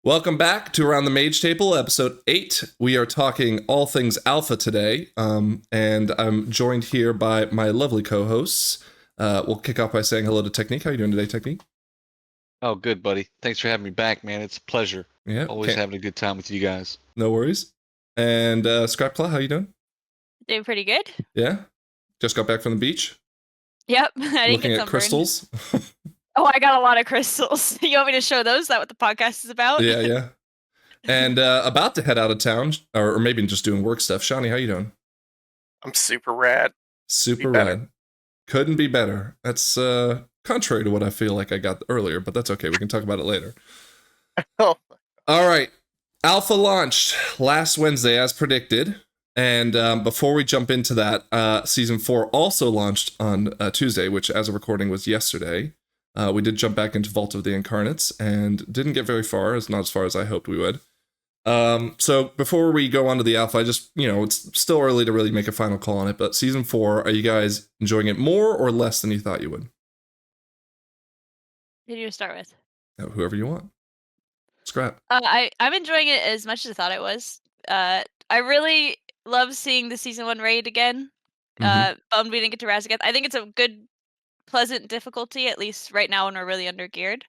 Welcome back to Around the Mage Table, episode 8. We are talking all things alpha today, and I'm joined here by my lovely co-hosts. We'll kick off by saying hello to Technique. How are you doing today, Technique? Oh, good, buddy. Thanks for having me back, man. It's a pleasure. Yeah, Always having a good time with you guys. No worries. And Scrapclaw, how you doing? Doing pretty good. Yeah? Just got back from the beach? Yep, I didn't Looking get at crystals? Oh, I got a lot of crystals. You want me to show those? Is that what the podcast is about? Yeah. And about to head out of town, or maybe just doing work stuff. Shawnee, how you doing? I'm super rad. Super rad. Couldn't be better. That's contrary to what I feel like I got earlier, but that's okay. We can talk about it later. Oh. All right. Alpha launched last Wednesday as predicted. And before we jump into that, Season 4 also launched on Tuesday, which as a recording was yesterday. We did jump back into Vault of the Incarnates and didn't get very far, not as far as I hoped we would. So before we go on to the alpha, I just, it's still early to really make a final call on it, but Season 4, are you guys enjoying it more or less than you thought you would? Who do you start with? Whoever you want. Scrap. I'm enjoying it as much as I thought it was. I really love seeing the Season 1 raid again. Bummed we didn't get to Razagath. I think it's a good, pleasant difficulty, at least right now when we're really under-geared.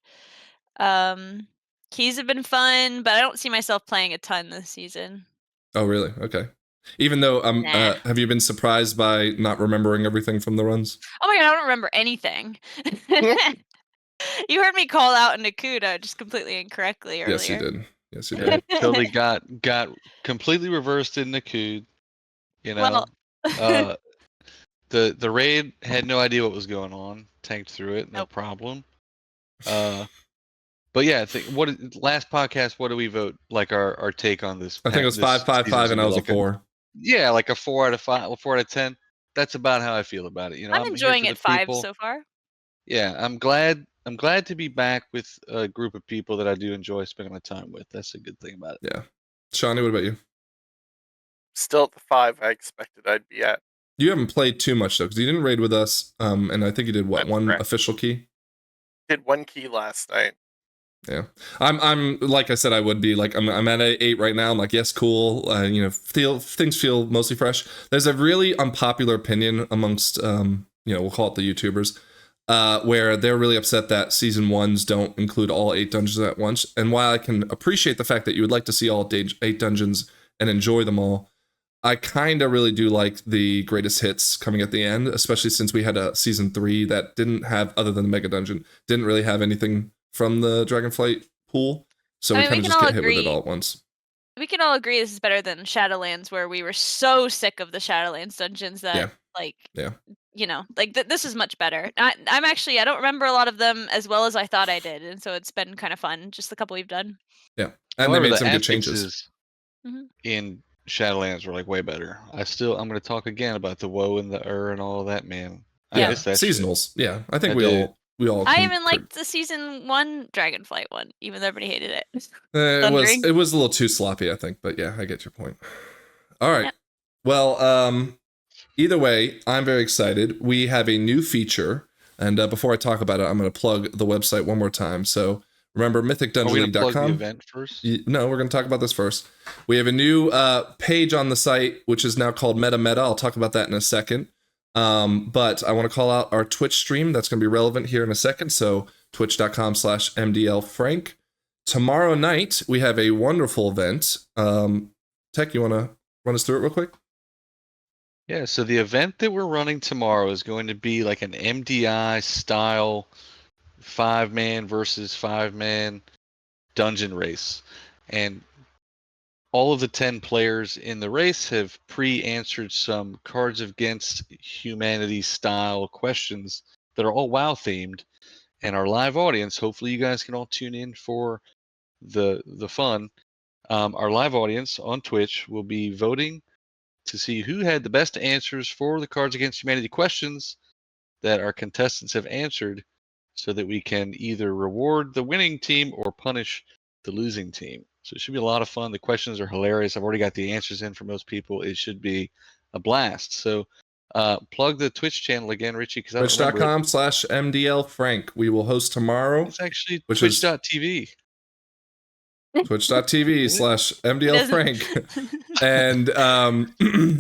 Keys have been fun, but I don't see myself playing a ton this season. Oh, really? Okay. Even though, have you been surprised by not remembering everything from the runs? Oh my god, I don't remember anything. You heard me call out Nakuda just completely incorrectly earlier. Yes, you did. Yes, you did. Totally got completely reversed in Nakud. The raid had no idea what was going on. Tanked through it, no problem. But yeah, last podcast, what do we vote? Like our take on this? I think it was 5-5-5, and I was a 4. Yeah, like a 4 out of 5, 4 out of 10. That's about how I feel about it. I'm enjoying it 5 so far. Yeah, I'm glad to be back with a group of people that I do enjoy spending my time with. That's a good thing about it. Yeah. Shawnee, what about you? Still at the 5 I expected I'd be at. You haven't played too much, though, because you didn't raid with us, and I think you did, That's one correct. official key? Did 1 key last night. Yeah. I'm like I said I would be, like, I'm at 8 right now. I'm like, yes, cool. Things feel mostly fresh. There's a really unpopular opinion amongst, we'll call it the YouTubers, where they're really upset that Season 1s don't include all 8 dungeons at once. And while I can appreciate the fact that you would like to see all 8 dungeons and enjoy them all, I kind of really do like the greatest hits coming at the end, especially since we had a Season 3 that didn't have, other than the Mega Dungeon, didn't really have anything from the Dragonflight pool. So we kind of just get hit with it all at once. We can all agree this is better than Shadowlands, where we were so sick of the Shadowlands dungeons that, this is much better. I don't remember a lot of them as well as I thought I did, and so it's been kind of fun, just the couple we've done. Yeah, and they made some good changes. In Shadowlands were like way better. I'm going to talk again about the woe and the and all of that, man. I miss that seasonals. Shit. Yeah, I think we all. I even liked the Season 1 Dragonflight one, even though everybody hated it. It was a little too sloppy, I think, but yeah, I get your point. All right. Yeah. Well, either way, I'm very excited. We have a new feature, and before I talk about it, I'm going to plug the website one more time. So remember, mythicdungeonleague.com. Plug the event first? No, we're going to talk about this first. We have a new page on the site, which is now called MetaMeta. I'll talk about that in a second. But I want to call out our Twitch stream. That's going to be relevant here in a second. So twitch.com/MDLFrank. Tomorrow night, we have a wonderful event. Tech, you want to run us through it real quick? Yeah, so the event that we're running tomorrow is going to be like an MDI style 5-man versus 5-man dungeon race. And all of the 10 players in the race have pre-answered some Cards Against Humanity style questions that are all WoW themed. And our live audience, hopefully you guys can all tune in for the fun. Our live audience on Twitch will be voting to see who had the best answers for the Cards Against Humanity questions that our contestants have answered, so that we can either reward the winning team or punish the losing team. So it should be a lot of fun. The questions are hilarious. I've already got the answers in for most people. It should be a blast. So plug the Twitch channel again, Richie, because Twitch.com/MDLFrank. We will host tomorrow. It's actually twitch.tv. twitch.tv/MDLFrank. And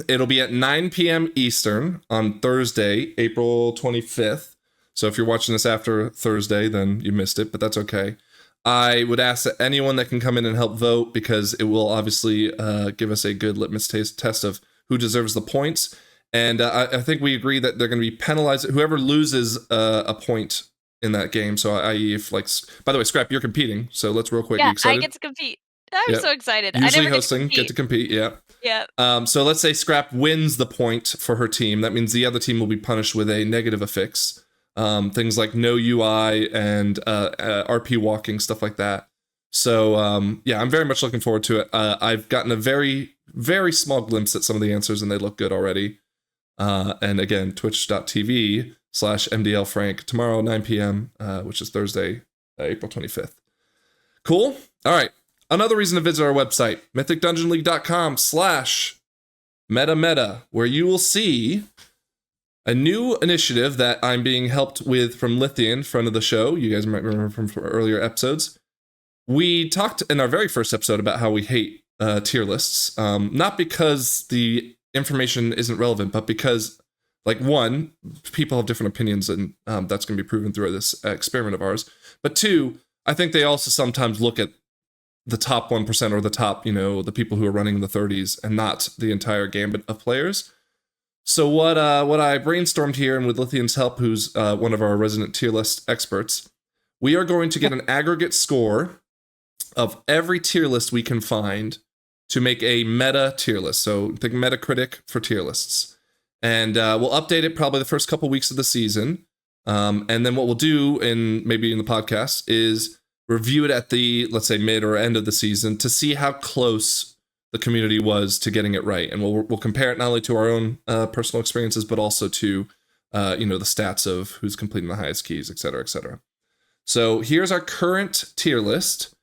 it'll be at 9 p.m. Eastern on Thursday, April 25th. So if you're watching this after Thursday, then you missed it, but that's okay. I would ask that anyone that can come in and help vote, because it will obviously give us a good litmus test of who deserves the points. And I think we agree that they're going to be penalized. Whoever loses a point in that game. So i.e. if like, by the way, Scrap, you're competing. So let's real quick. Yeah, you excited? I get to compete. I'm so excited. Usually I never hosting, get to compete. Yeah. Yeah. So let's say Scrap wins the point for her team. That means the other team will be punished with a negative affix. Things like no UI and RP walking, stuff like that. So yeah, I'm very much looking forward to it. I've gotten a very, very small glimpse at some of the answers, and they look good already. And again, twitch.tv/MDLFrank tomorrow, 9 p.m., which is Thursday, April 25th. Cool. All right. Another reason to visit our website, mythicdungeonleague.com/MetaMeta, where you will see a new initiative that I'm being helped with from Lithian, friend of the show. You guys might remember from earlier episodes. We talked in our very first episode about how we hate tier lists, not because the information isn't relevant, but because, like, one, people have different opinions, and that's going to be proven through this experiment of ours. But two, I think they also sometimes look at the top 1% or the top, the people who are running in the 30s and not the entire gambit of players. So what I brainstormed here, and with Lithian's help, who's one of our resident tier list experts, we are going to get an aggregate score of every tier list we can find to make a meta tier list. So think Metacritic for tier lists. And we'll update it probably the first couple weeks of the season. And then what we'll do maybe in the podcast is review it at the, let's say, mid or end of the season to see how close the community was to getting it right. And we'll compare it not only to our own personal experiences, but also to, the stats of who's completing the highest keys, et cetera, et cetera. So here's our current tier list.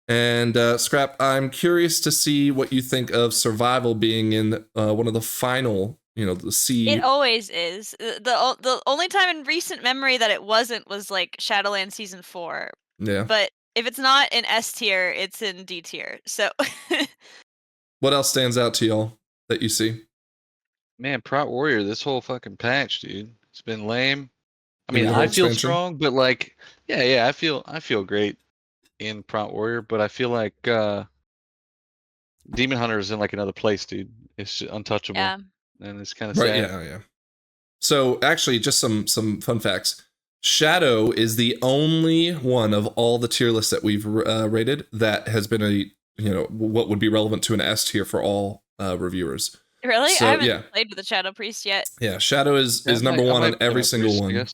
And Scrap, I'm curious to see what you think of Survival being in one of the final, the C. It always is. The only time in recent memory that it wasn't was like Shadowlands Season 4. Yeah. But if it's not in S tier, it's in D tier. So what else stands out to y'all that you see? Man, Prot Warrior, this whole fucking patch, dude. It's been lame. I Maybe mean, the I whole feel expansion? strong, but like, yeah, I feel great in Prot Warrior, but I feel like Demon Hunter is in like another place, dude. It's untouchable. yeah. And it's kind of Right, sad. yeah. So actually, just some fun facts. Shadow is the only one of all the tier lists that we've rated that has been what would be relevant to an S tier for all reviewers. Really? So, I haven't yeah. played with the Shadow Priest yet. Yeah, Shadow is Yeah, number one on every single I one guess.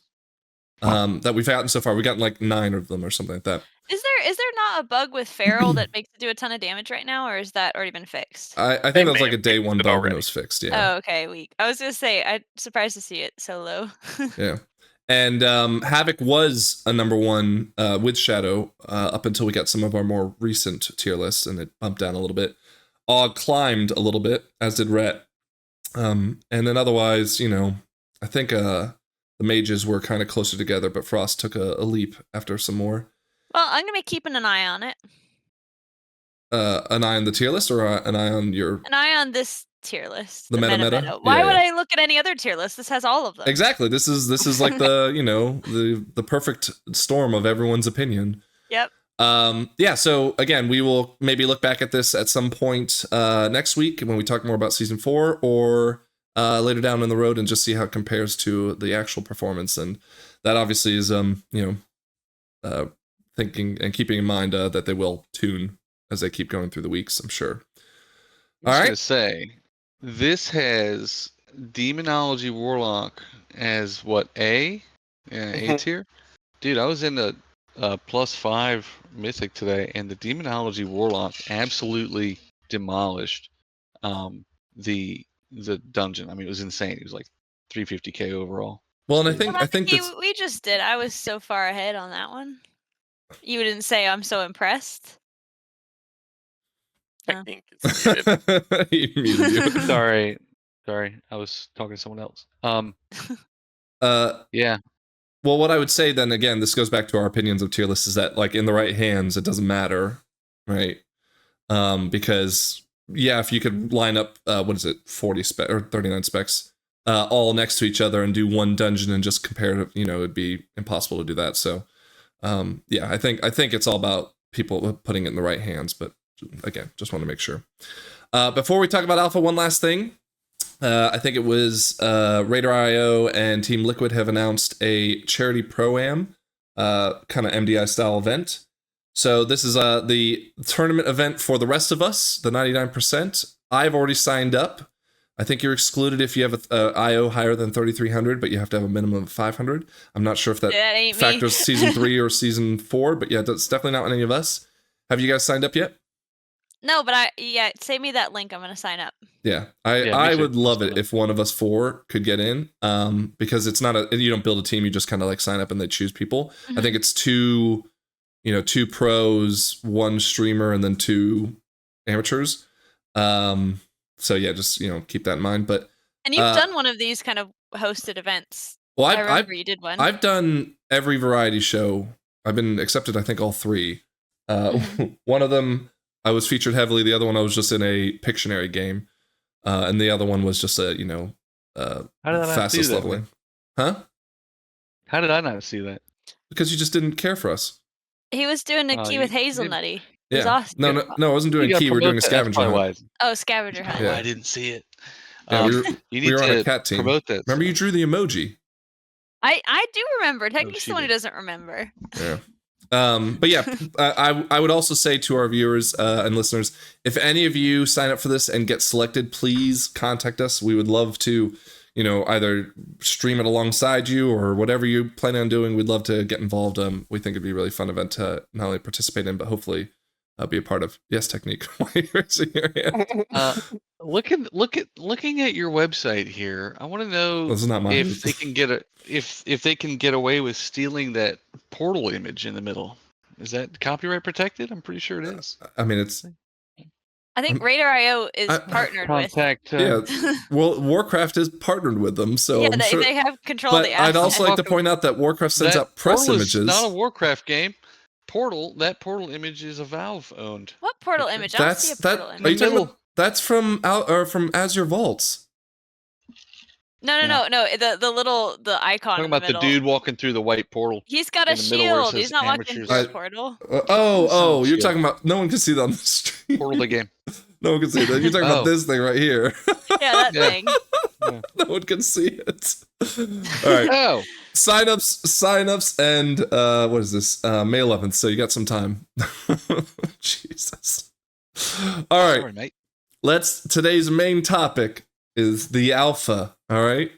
that we've gotten so far. We've gotten like 9 of them or something like that. Is there not a bug with Feral that makes it do a ton of damage right now, or is that already been fixed? I think They that was may like a have day fixed one it bug when already. it was fixed. Yeah. Oh, okay, weak. I was gonna say, I'm surprised to see it so low. Yeah. And Havoc was a number one with Shadow up until we got some of our more recent tier lists, and it bumped down a little bit. Og climbed a little bit, as did Rhett. And then otherwise, I think the mages were kind of closer together, but Frost took a leap after some more. Well, I'm gonna be keeping an eye on it. An eye on the tier list, or an eye on your... An eye on this tier list. The MetaMeta? Why Yeah, would yeah. I look at any other tier list? This has all of them. Exactly. This is like the the perfect storm of everyone's opinion. Yep. Yeah, so again, we will maybe look back at this at some point next week when we talk more about season 4, or later down in the road, and just see how it compares to the actual performance. And that obviously is thinking and keeping in mind that they will tune as they keep going through the weeks, I'm sure. I was All gonna right. say, this has Demonology Warlock as what, A? Yeah, A tier? Dude, I was in the +5 Mythic today, and the Demonology Warlock absolutely demolished the dungeon. I mean, it was insane. It was like 350k overall. Well, and I What think about the key that's... we just did? I was so far ahead on that one. You didn't say I'm so impressed. I think it's muted. He muted you. Sorry, I was talking to someone else. Yeah. Well, what I would say then, again, this goes back to our opinions of tier lists, is that like in the right hands, it doesn't matter, right? Because yeah, if you could line up 40 spec or 39 specs all next to each other and do one dungeon and just compare it, it'd be impossible to do that. So yeah, I think it's all about people putting it in the right hands. But again, just want to make sure. Before we talk about alpha, one last thing. I think it was Radar.io and Team Liquid have announced a charity pro-am kind of MDI style event. So this is the tournament event for the rest of us, the 99%. I've already signed up. I think you're excluded if you have a IO higher than 3,300, but you have to have a minimum of 500. I'm not sure if that factors season 3 or season 4, but yeah, it's definitely not any of us. Have you guys signed up yet? No, but send me that link. I'm gonna sign up. Yeah, I would love it if one of us 4 could get in, because it's not you don't build a team, you just kind of like sign up and they choose people. I think it's 2 pros, 1 streamer, and then 2 amateurs. So yeah, just keep that in mind. But and you've done one of these kind of hosted events. Well, I remember you did one. I've done every variety show. I've been accepted, I think, all 3. One of them I was featured heavily. The other one I was just in a Pictionary game, and the other one was just a fastest leveling. Huh? How did I not see that? Because you just didn't care for us. He was doing a key with Hazelnutty. It was awesome. No, I wasn't doing a key. We were doing a scavenger hunt. Oh, scavenger hunt. Yeah. I didn't see it. Yeah, we were on a cat team. Promote that. Remember, you drew the emoji. I do remember. Technically, someone who doesn't remember. Yeah. But yeah, I would also say to our viewers and listeners, if any of you sign up for this and get selected, please contact us. We would love to, either stream it alongside you or whatever you plan on doing. We'd love to get involved. We think it'd be a really fun event to not only participate in, but hopefully be a part of. Yes, Technique. Why are you raising your hand? Looking at your website here, I want to know if they can get if they can get away with stealing that portal image in the middle. Is that copyright protected? I'm pretty sure it is. I mean, it's. I think Radar.io is partnered with. Yeah, well, Warcraft is partnered with them, so yeah, sure. They have control of the I'd also like to point out that Warcraft sends out press images. It's not a Warcraft game. That portal image is a Valve owned. What portal image? I don't see a portal image. Are you talking about, that's from Azure Vaults. No. The icon. Talking about the dude walking through the white portal. He's got a shield. He's not walking through the portal. You're talking about. No one can see that on the stream. Portal the game. No one can see that. You're talking about this thing right here. Yeah, that thing. Yeah. No one can see it. All right. Oh. Sign-ups, and what is this? May 11th. So you got some time. Jesus. All right. Sorry, mate. Today's main topic is the alpha. All right.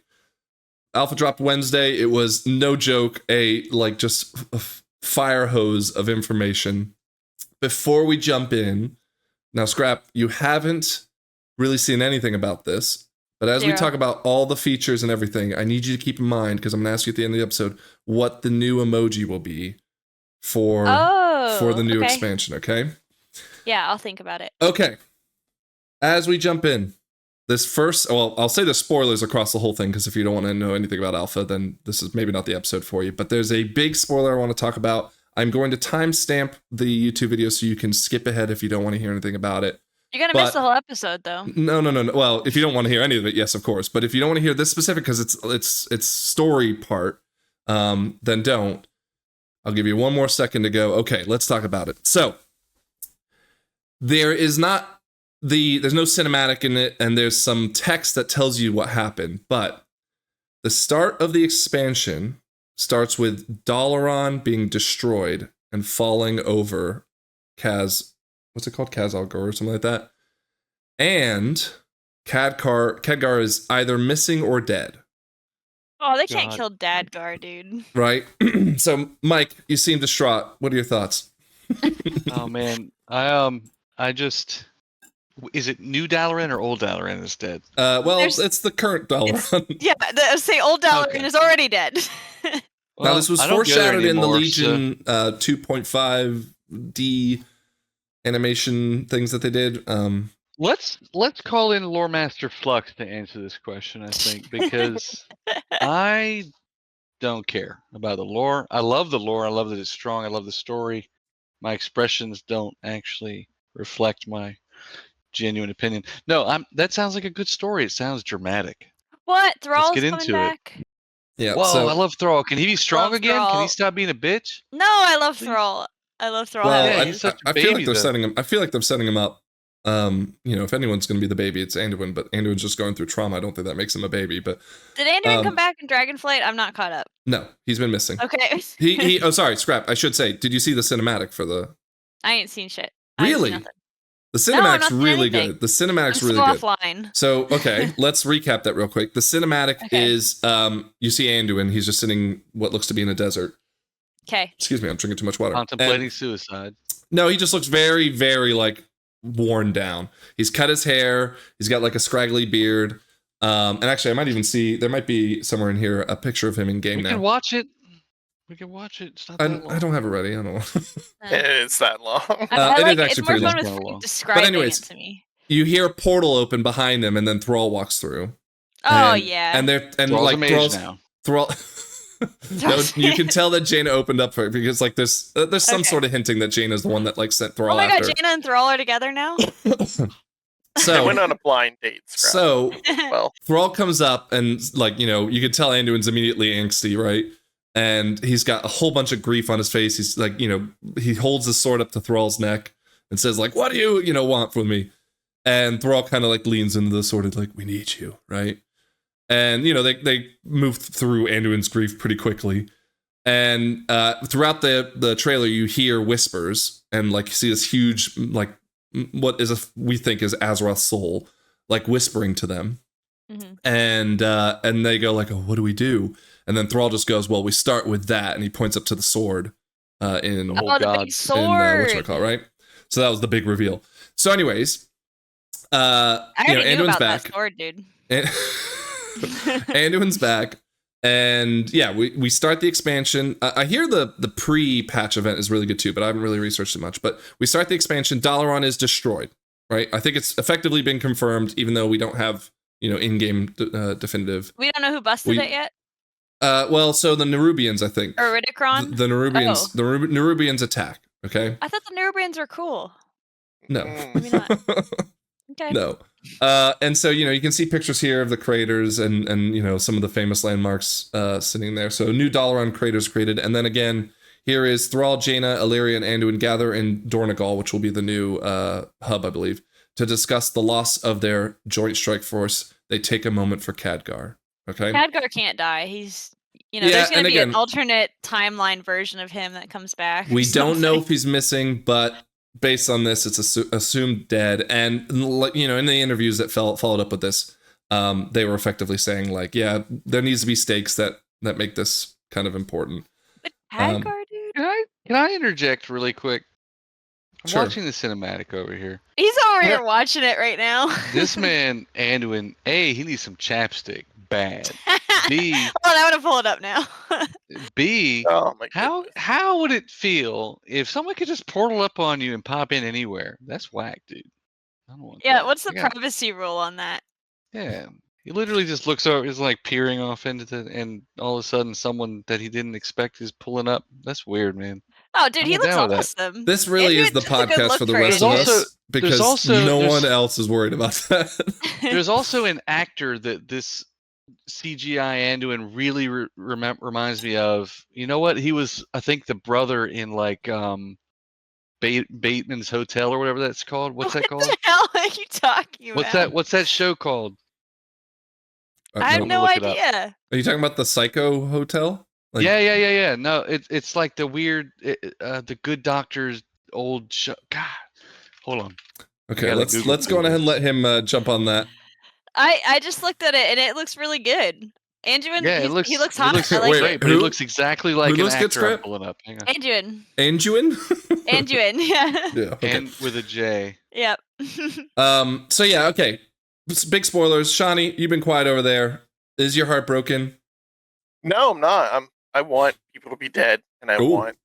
Alpha dropped Wednesday. It was no joke, just a fire hose of information. Before we jump in, now Scrap, you haven't really seen anything about this. But as we talk about all the features and everything, I need you to keep in mind, because I'm going to ask you at the end of the episode, what the new emoji will be for the new expansion, okay? Yeah, I'll think about it. Okay. As we jump in, I'll say the spoilers across the whole thing, because if you don't want to know anything about Alpha, then this is maybe not the episode for you. But there's a big spoiler I want to talk about. I'm going to timestamp the YouTube video so you can skip ahead if you don't want to hear anything about it. You're going to miss the whole episode, though. No. Well, if you don't want to hear any of it, yes, of course. But if you don't want to hear this specific, because it's story part, then don't. I'll give you one more second to go. Okay, let's talk about it. So, there's no cinematic in it, and there's some text that tells you what happened. But the start of the expansion starts with Dalaran being destroyed and falling over what's it called? Khazalgar or something like that. And Khadgar is either missing or dead. Oh, they can't kill Dadgar, dude. Right? So, Mike, you seem distraught. What are your thoughts? Oh, man. Is it new Dalaran or old Dalaran is dead? It's the current Dalaran. Yeah, old Dalaran is already dead. Now, this was foreshadowed in the Legion 2.5D animation things that they did. Let's call in Lore Master Flux to answer this question, I think, because I don't care about the lore. I love the lore. I love that it's strong. I love the story. My expressions don't actually reflect my genuine opinion. No, that sounds like a good story. It sounds dramatic. What? Thrall's get coming into it. back? Yeah. Whoa, so I love Thrall. Can he be strong Love again? Can he Thrall. stop being a bitch? No, I love Please? Thrall. I love Thrall. well, Yeah, having he's it. such a I feel like baby, they're though. setting him. I feel like they're setting him up. If anyone's going to be the baby, it's Anduin. But Anduin's just going through trauma. I don't think that makes him a baby. But Did Anduin come back in Dragonflight? I'm not caught up. no, he's been missing. Okay. He. Oh, sorry, scrap. I should say. Did you see the cinematic for the? I ain't seen shit. I ain't seen Really? nothing. The No, I'm cinematic's not seeing really anything. good. The cinematic's I'm really still good. offline. So, okay, let's recap that real quick. The cinematic Okay. is you see Anduin. He's just sitting what looks to be in a desert. Okay. Excuse me, I'm drinking too much water. Contemplating And- suicide. no, he just looks very, very like worn down. He's cut his hair. He's got like a scraggly beard. And actually, I might even see there might be somewhere in here a picture of him in game We now. can watch it. We can watch it. It's not that long. I don't have it ready. I don't know. It's that long. I it like is actually it's more pretty fun long. with Long. Frank describing anyways, it to me. You hear a portal open behind him, and then Thrall walks through. Oh and, yeah. and they're and Thrall's like a mage Thrall's now. Thrall. No, you can tell that Jaina opened up for it because like there's some Okay. sort of hinting that Jaina's the one that like sent Thrall Oh my god, after. Jaina and Thrall are together now? They So went on a blind date. Scrap. so well, Thrall comes up and like you can tell Anduin's immediately angsty, right? And he's got a whole bunch of grief on his face. He's like he holds his sword up to Thrall's neck and says like, "What do you want from me?" And Thrall kind of like leans into the sword and like, "We need you," right? And they move through Anduin's grief pretty quickly. And throughout the trailer, you hear whispers and like see this huge like what we think is Azeroth's soul like whispering to them. Mm-hmm. And they go like, "Oh, what do we do?" And then Thrall just goes, "Well, we start with that," and he points up to the sword in Oh, Oh, the God. big sword. whatchamacallit, right? So that was the big reveal. So, anyways, I already knew Anduin's about back. that sword, dude. And Anduin's back, and yeah, we start the expansion. I hear the pre-patch event is really good too, but I haven't really researched it much. But we start the expansion. Dalaran is destroyed, right? I think it's effectively been confirmed, even though we don't have in-game definitive. We don't know who busted it yet? Well, so the Nerubians, I think. Or Ridicron? The Nerubians, Oh. the Nerubians attack. Okay. I thought the Nerubians were cool. No. Maybe not. Okay. No. And so you can see pictures here of the craters and some of the famous landmarks sitting there. So new Dalaran craters created, and then again here is Thrall, Jaina, Illyria, and Anduin gather in Dornogal, which will be the new hub, I believe, to discuss the loss of their joint strike force. They take a moment for Khadgar. Okay. Khadgar can't die. He's Yeah, there's gonna and be again- an alternate timeline version of him that comes back. We or don't know something. if he's missing, but based on this, it's assumed dead. And in the interviews that followed up with this, they were effectively saying like, yeah, there needs to be stakes that make this kind of important. But Khadgar, dude. Can I interject really quick? I'm Sure. watching the cinematic over here. He's over here watching it right now. This man, Anduin, A, he needs some chapstick. Bad. B, Hold on, I'm gonna pull it up now. B, Oh my goodness. how would it feel if someone could just portal up on you and pop in anywhere? That's whack, dude. I don't want Yeah, that. what's the I got- privacy rule on that? Yeah. He literally just looks over, is like peering off and all of a sudden someone that he didn't expect is pulling up. That's weird, man. Oh, dude, I'm he looks down with that. awesome. This really is Anduin the took a good podcast look for the for rest him. of There's us also- because also- no there's- one else is worried about that. There's also an actor that this CGI Anduin really reminds me of. You know what? He was, I think, the brother in like Bateman's Hotel or whatever that's called. What's that called? What the hell are you talking about? What's that show called? I have I'm no gonna look it up. idea. Are you talking about the Psycho Hotel? Like- Yeah. No, it's like the weird, the Good Doctor's old show. God, hold on. Okay, gotta let's Google go on ahead and this. let him jump on that. I just looked at it and it looks really good. Anduin, Yeah, he looks He hot. looks I like Wait, great, it. but he who- looks exactly like an looks good, actor I'm Scrap? pulling up. Hang on. Anduin. Anduin? Anduin, yeah. Yeah. Okay. And with a J. Yep. So yeah, okay. Big spoilers. Shani, you've been quiet over there. Is your heart broken? No, I'm not. I want people to be dead, and I Ooh. want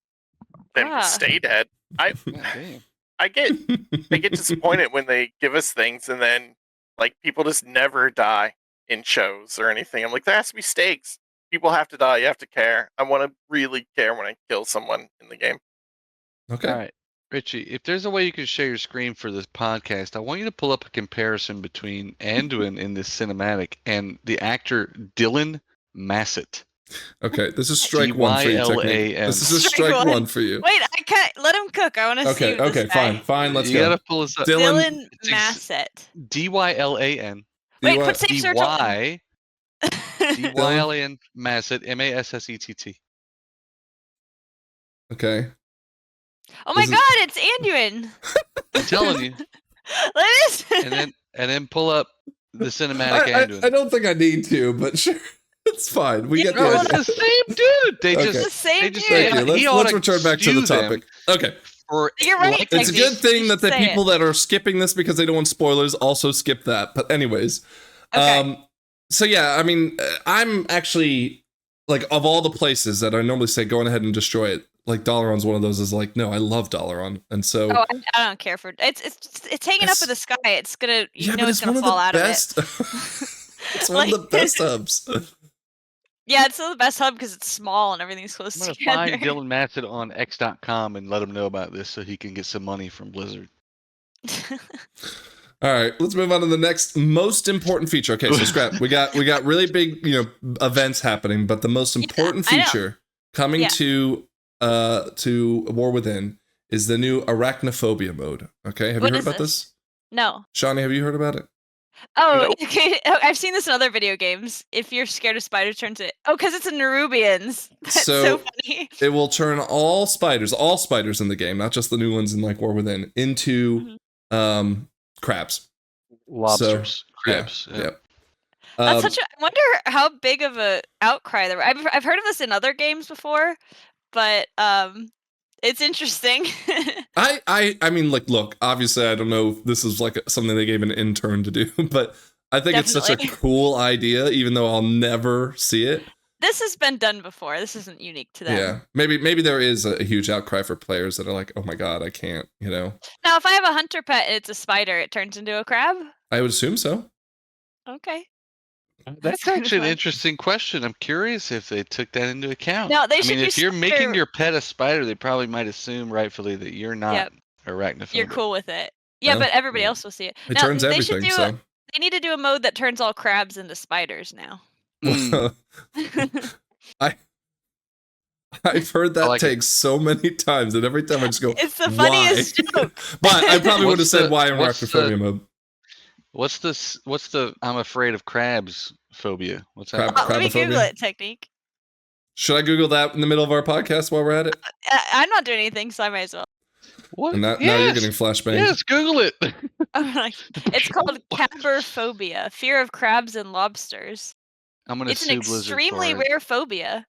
them Ah. to stay dead. God damn. I get disappointed when they give us things and then like people just never die in shows or anything. I'm like, there has to be stakes. People have to die. You have to care. I want to really care when I kill someone in the game. Okay. All right. Richie, if there's a way you can share your screen for this podcast, I want you to pull up a comparison between Anduin in this cinematic and the actor Dylan Massett. Okay, this is strike one for you, Technique. D-Y-L-A-N. This is a strike one for you. Wait, I can't let him cook. I want to see. Okay, fine. Let's you go. gotta pull this up. Dylan Massett. D-Y-L-A-n. Wait, put safe search on. D-Y-L-A-N Massett. M-A-S-S-E-T-T. Okay. Oh my God, it's Anduin. I'm telling you. Look at this. And then pull up the cinematic Anduin. I don't think I need to, but sure. It's fine. We get the No, idea. it's the same dude. They Okay. just the same dude. Thank you. Let's return back to the topic. Okay. You're right. It's a good thing that the Say people that are skipping this because they don't want spoilers also skip that. But anyways. Okay. So yeah, I mean, I'm actually, like, of all the places that I normally say go ahead and destroy it, like Dalaran's one of those is like, no, I love Dalaran. And so I don't care for it's hanging up in the sky. It's gonna it's gonna fall out of it. It's one of the best hubs. Yeah, it's still the best hub because it's small and everything's close I'm together. gonna find Dylan Massett on X.com and let him know about this so he can get some money from Blizzard. All right, let's move on to the next most important feature. Okay, so Scrap, we got really big, events happening, but the most important feature coming to War Within is the new Arachnophobia mode. Okay, have you heard about this? No. Shawnee, have you heard about it? Oh, Nope. okay. I've seen this in other video games. If you're scared of spiders, turns it. Oh, because it's in Nerubians. That's so funny. It will turn all spiders in the game, not just the new ones in like War Within, into crabs. Lobsters, crabs. Yeah. That's such a. I wonder how big of a outcry there. I've heard of this in other games before, but it's interesting. I mean, like, look, obviously, I don't know if this is like something they gave an intern to do, but I think it's such a cool idea, even though I'll never see it. This has been done before. This isn't unique to them. Yeah, maybe there is a huge outcry for players that are like, oh my God, I can't, Now, if I have a hunter pet and it's a spider, it turns into a crab? I would assume so. Okay. That's actually an interesting question. I'm curious if they took that into account. No, they should. If you're making your pet a spider, they probably might assume rightfully that you're not arachnophobic. You're cool with it. Yeah, but everybody else will see it. It turns everything. So they need to do a mode that turns all crabs into spiders now. I've heard that take so many times, and every time I just go, it's the funniest joke. But I probably would have said why in Arachnophobia mode. What's the I'm afraid of crabs phobia? What's that? Let me Google it, Technique. Should I Google that in the middle of our podcast while we're at it? I'm not doing anything, so I might as well. What? And now you're getting flashbanged. Yes, Google it. It's called caberphobia, fear of crabs and lobsters. It's an extremely rare phobia.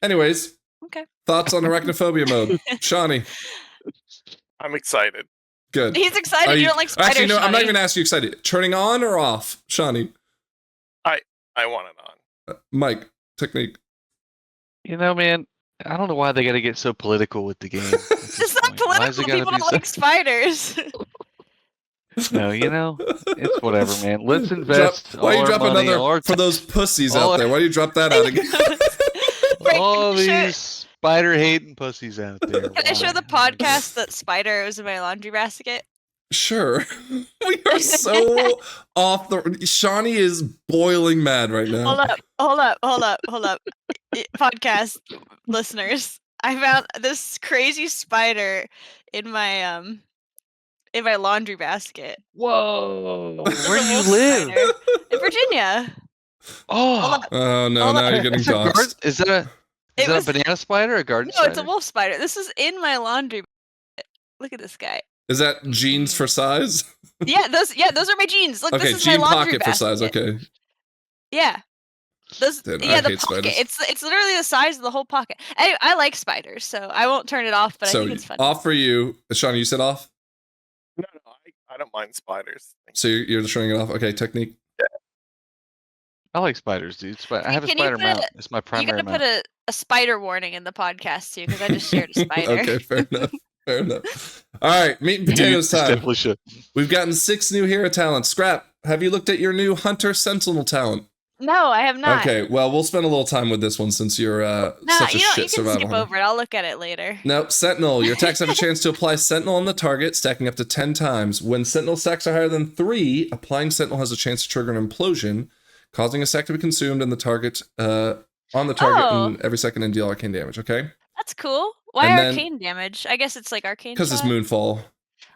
Anyways, okay. Thoughts on Arachnophobia mode, Shawnee? I'm excited. Good. He's excited. You don't like spiders. Actually, no, Shawnee. I'm not even asking you excited. Turning on or off, Shawnee? I want it on. Mike, Technique. Man, I don't know why they got to get so political with the game. It's not political. People don't like spiders. No, it's whatever, man. Let's invest. Why you drop another for those pussies out there? Why do you drop that out again? All these spider hating pussies out there. Can I show the podcast that spider was in my laundry basket? Sure. We are so off the. Shawnee is boiling mad right now. Hold up. Podcast listeners, I found this crazy spider in my laundry basket. Whoa! Where do you live? In Virginia. Oh no! Now you're getting doxxed. Is that a banana spider or a garden spider? No, it's a wolf spider. This is in my laundry basket. Look at this guy. Is that jeans for size? Yeah, those are my jeans. Look, okay, this is jean my laundry pocket basket. for size. Okay. Yeah. Dude, the pocket. spiders. It's literally the size of the whole pocket. Anyway, I like spiders, so I won't turn it off. But I think it's fun. Off for you, Shawnee. You said off. No, I don't mind spiders. So you're just turning it off. Okay, Technique. Yeah. I like spiders, dude. I have a spider mount. It's my primary mount. You gotta put a spider warning in the podcast too, because I just shared a spider. Okay, fair enough. All right, meat and potatoes time. Definitely should. We've gotten 6 new hero talents. Scrap, have you looked at your new Hunter Sentinel talent? No, I have not. Okay, well, we'll spend a little time with this one since you're No, such a you shit can survival skip hunter. over it. I'll look at it later. Nope, Sentinel. Your attacks have a chance to apply Sentinel on the target, stacking up to 10 times. When Sentinel stacks are higher than 3, applying Sentinel has a chance to trigger an implosion, causing a stack to be consumed on the target in every second and deal arcane damage, okay? That's cool. Why And then- arcane damage? I guess it's like arcane Because it's shot? Moonfall.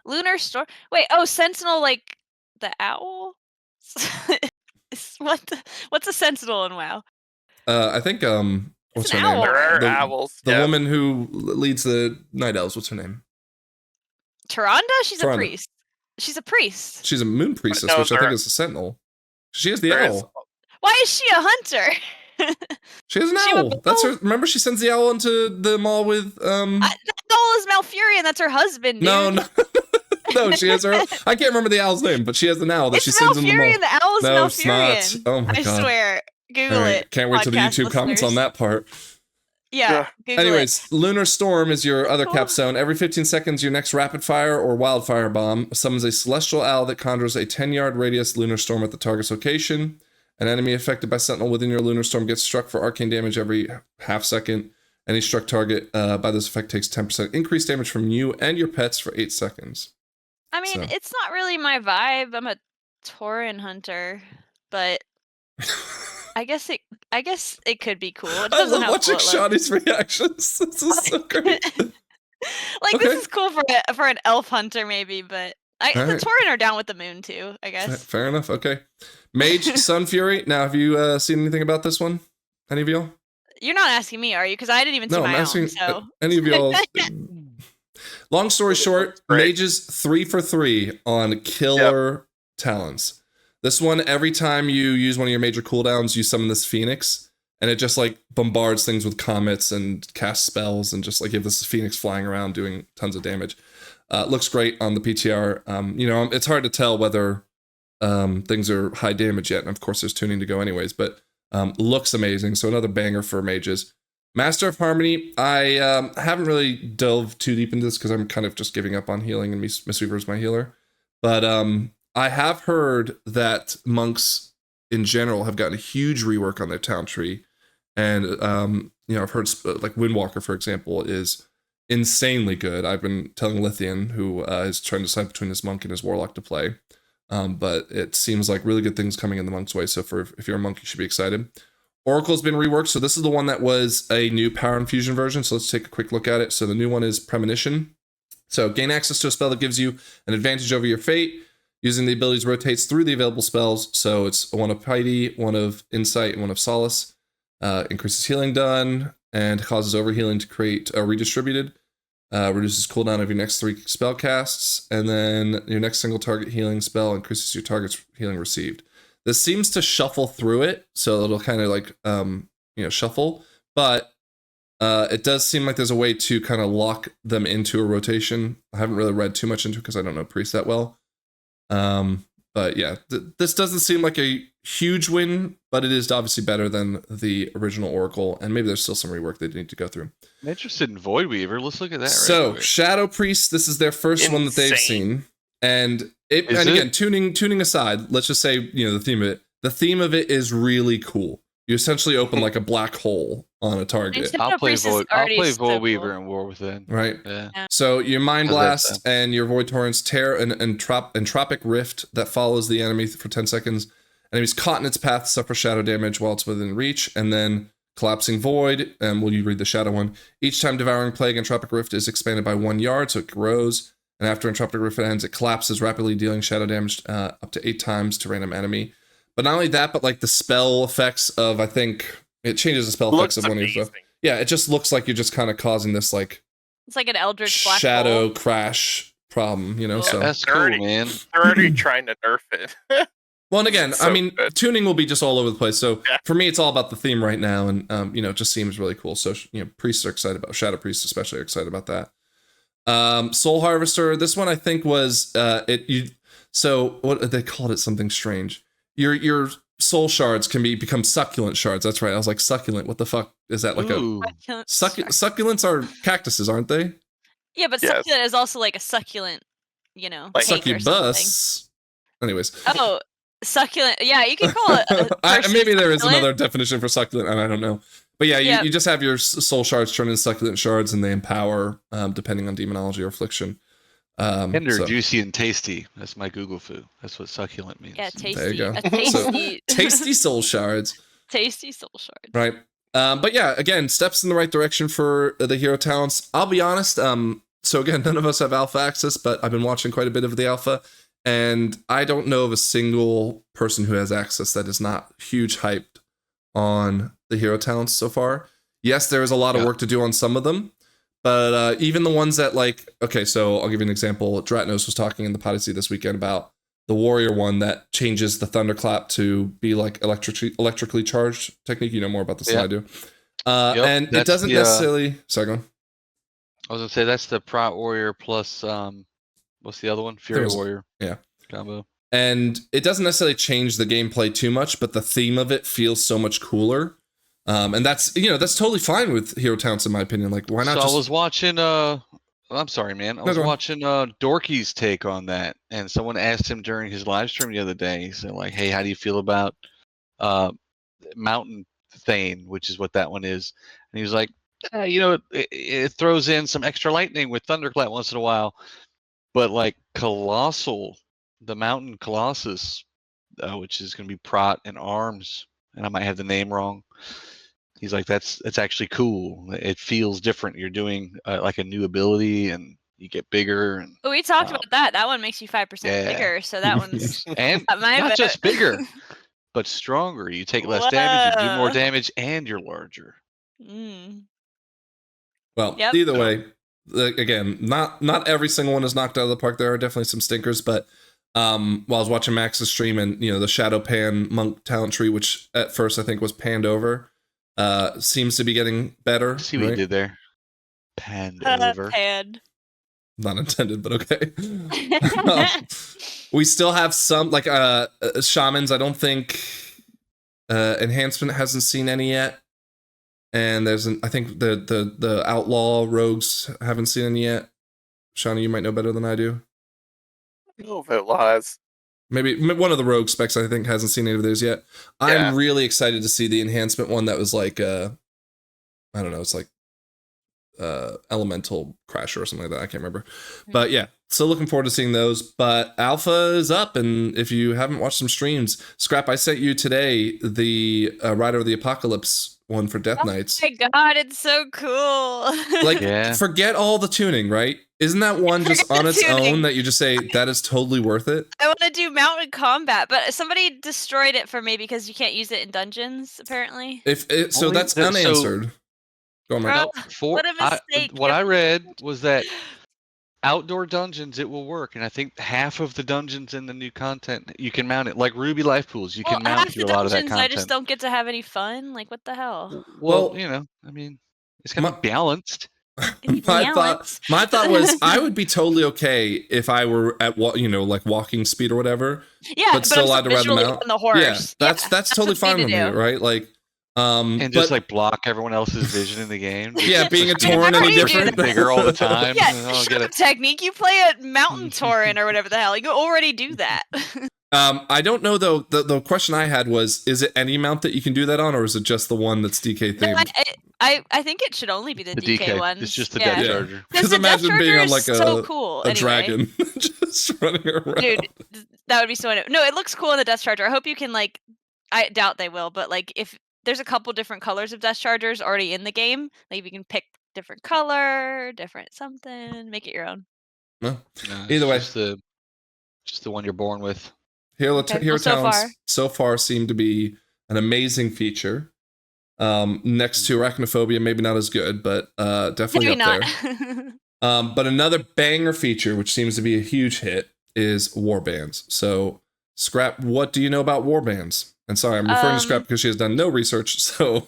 Lunar Storm. Wait, Sentinel like the owl? What's a Sentinel in WoW? I think, what's her an name? owl. There are The- owls. The yeah. woman who leads the Night Elves, what's her name? Tyrande? She's Tyrande. a priest. She's a priest. She's a Moon Priestess, no, which I think there- is a Sentinel. She has the There is- owl. Why is she a hunter? She has an She owl. would That's know. her. Remember, she sends the owl into the mall with That owl is Malfurion. That's her husband, dude. No, no, she has her. I can't remember the owl's name, but she has an owl that It's she sends in the mall. Malfurion. The owl's No, it's Malfurion. not. Oh my I god! swear. Google All right, it. can't wait till the podcast YouTube comments on listeners. that part. Yeah. Google Anyways, Lunar Storm is your other Cool. capstone. Every 15 seconds, your next rapid fire or wildfire bomb summons a celestial owl that conjures a 10-yard radius lunar storm at the target's location. An enemy affected by Sentinel within your lunar storm gets struck for arcane damage every half second. Any struck target by this effect takes 10% increased damage from you and your pets for 8 seconds. I mean, So. it's not really my vibe. I'm a Tauren hunter, but I guess it could be cool. It I doesn't love have watching cool it looks. Shawty's reactions. This is so great. Like Okay. this is cool for an elf hunter maybe, but the Alright. Tauren are down with the moon too, I guess. Fair enough. Okay. Mage, Sun Fury. Now, have you seen anything about this one? Any of y'all? You're not asking me, are you? Because I didn't even see No, I'm my asking own. So any of y'all. Long story short, Right. Mages 3 for 3 on killer talents. This one, every time you use one of your major cooldowns, you summon this Phoenix, and it just like bombards things with comets and casts spells, and just like you have this Phoenix flying around doing tons of damage. Looks great on the PTR. It's hard to tell whether things are high damage yet, and of course there's tuning to go anyways, but looks amazing. So another banger for mages. Master of Harmony, I haven't really delved too deep into this because I'm kind of just giving up on healing, and Mistweaver's my healer. But I have heard that monks in general have gotten a huge rework on their talent tree. And, I've heard like Windwalker, for example, is insanely good. I've been telling Lithian, who is trying to decide between his monk and his warlock to play. But it seems like really good things coming in the monk's way. So if you're a monk, you should be excited. Oracle's been reworked. So this is the one that was a new power infusion version. So let's take a quick look at it. So the new one is Premonition. So gain access to a spell that gives you an advantage over your fate. Using the abilities rotates through the available spells. So it's one of Piety, one of Insight, and one of Solace. Increases healing done and causes overhealing to create redistributed. Reduces cooldown of your next 3 spell casts, and then your next single target healing spell increases your target's healing received. This seems to shuffle through it, so it'll kind of like shuffle, but it does seem like there's a way to kind of lock them into a rotation. I haven't really read too much into it because I don't know Priest that well. But yeah, this doesn't seem like a huge win, but it is obviously better than the original Oracle, and maybe there's still some rework they need to go through. I'm interested in Void Weaver. Let's look at that. So, right quick. Shadow Priest, this is their first one that they've Insane. seen. And Is again, it? tuning aside, let's just say, the theme of it. The theme of it is really cool. You essentially open like a black hole on a target, Shadow I'll play Priest is Void. I'll already play so Void Weaver cool. and War Within. right? Yeah. So your Mind How's that Blast and your Void Torrents tear an entropic rift that follows the enemy for 10 seconds. Enemies caught in its path suffer shadow damage while it's within reach, and then Collapsing Void, and will you read the shadow one? Each time Devouring Plague Entropic Rift is expanded by 1 yard, so it grows. And after Entropic Rift ends, it collapses, rapidly dealing shadow damage up to 8 times to random enemy. But not only that, but like the spell effects of, I think, it changes the spell effects Looks of one of your amazing. stuff. Yeah, it just looks like you're just kind of causing this like It's like an Eldritch black shadow hole. crash problem, Cool. so. That's They're cool, already- man. They're already trying to nerf it. Well, and again, So I mean, good. tuning will be just all over the place. So Yeah. for me, it's all about the theme right now, and it just seems really cool. So priests are excited about Shadow Priests, especially are excited about that. Soul Harvester. This one I think was So what they called it something strange. Your soul shards can become succulent shards. That's right. I was like succulent. What the fuck is that? Like Ooh. succulents are cactuses, aren't they? Yeah, but Yes. succulent is also like a succubent, Like cake or something. Succubus. Anyways, Oh, Succulent. Yeah, you can call it. Maybe there is succulent. another definition for succulent, and I don't know. But yeah, Yep. you just have your soul shards turn into succulent shards, and they empower depending on demonology or affliction. Tender, juicy, and tasty. That's my Google foo. That's what succulent means. Yeah, tasty. There you go. A tasty, Tasty soul shards. tasty soul shards. Right. But yeah, again, steps in the right direction for the hero talents. I'll be honest. So again, none of us have alpha access, but I've been watching quite a bit of the alpha, and I don't know of a single person who has access that is not huge hyped on the hero talents so far. Yes, there is a lot of work to do on some of them, but even the ones that like, okay, so I'll give you an example. Dratnos was talking in the Podyssey this weekend about the warrior one that changes the thunderclap to be like electrically charged technique. You know more about this than I do. And it doesn't necessarily. Sorry, go on. I was gonna say that's the Prot Warrior plus what's the other one? Fury Warrior. Yeah. Combo. And it doesn't necessarily change the gameplay too much, but the theme of it feels so much cooler. And that's totally fine with hero talents in my opinion. Like why not? So I was watching I'm sorry, man. I was watching Dorky's take on that, and someone asked him during his live stream the other day. He said, like, "Hey, how do you feel about Mountain Thane, which is what that one is?" And he was like, it throws in some extra lightning with Thunderclap once in a while, but like Colossal, the Mountain Colossus, which is going to be Prot and Arms, and I might have the name wrong. He's like, that's actually cool. It feels different. You're doing like a new ability, and you get bigger. And we talked about that. That one makes you 5% bigger, so that one's and not just bigger, but stronger. You take less damage, you do more damage, and you're larger. Well, either way, again, not every single one is knocked out of the park. There are definitely some stinkers, but while I was watching Max's stream and the Shadow Pan Monk talent tree, which at first I think was panned over, seems to be getting better. See what you did there? Panned over. Panned. Not intended, but okay. We still have some like shamans. I don't think enhancement hasn't seen any yet. And I think the outlaw rogues haven't seen any yet. Shawnee, you might know better than I do. I don't know if outlaw has. Maybe one of the rogue specs I think hasn't seen any of those yet. I'm really excited to see the enhancement one that was like I don't know, it's like elemental crasher or something like that. I can't remember. But yeah, still looking forward to seeing those. But alpha is up, and if you haven't watched some streams, Scrap, I sent you today the Rider of the Apocalypse one for Death Knights. Oh my god, it's so cool. Like, forget all the tuning, right? Isn't that one just on its own that you just say, that is totally worth it? I want to do mounted combat, but somebody destroyed it for me because you can't use it in dungeons, apparently. So that's unanswered. Go on, Mike. What a mistake. What I read was that outdoor dungeons it will work, and I think half of the dungeons in the new content you can mount it, like Ruby Life Pools. You can mount through a lot of that content. I just don't get to have any fun. Like, what the hell? Well, I mean, it's gonna be balanced. My thought was I would be totally okay if I were at like walking speed or whatever. Yeah, but still allowed to ride them out. On the horse. Yeah, that's totally fine with me, right? Like. And just like block everyone else's vision in the game. Being a Tauren any different, bigger all the time. Yeah, technique. You play a mountain Tauren or whatever the hell. You already do that. I don't know though. The question I had was: is it any mount that you can do that on, or is it just the one that's DK themed? No, I think it should only be the DK one. It's just the Death Charger. Because imagine being on like so cool, a dragon just running around. Dude, that would be so. No, it looks cool in the Death Charger. I hope you can like. I doubt they will, but like if. There's a couple different colors of Death Chargers already in the game. Like you can pick different color, different something, make it your own. Well, either way, just the one you're born with. Hero talents so far seem to be an amazing feature. Next to Arachnophobia, maybe not as good, but definitely maybe up there. But another banger feature, which seems to be a huge hit, is Warbands. So, Scrap, what do you know about Warbands? And sorry, I'm referring to Scrap because she has done no research, so...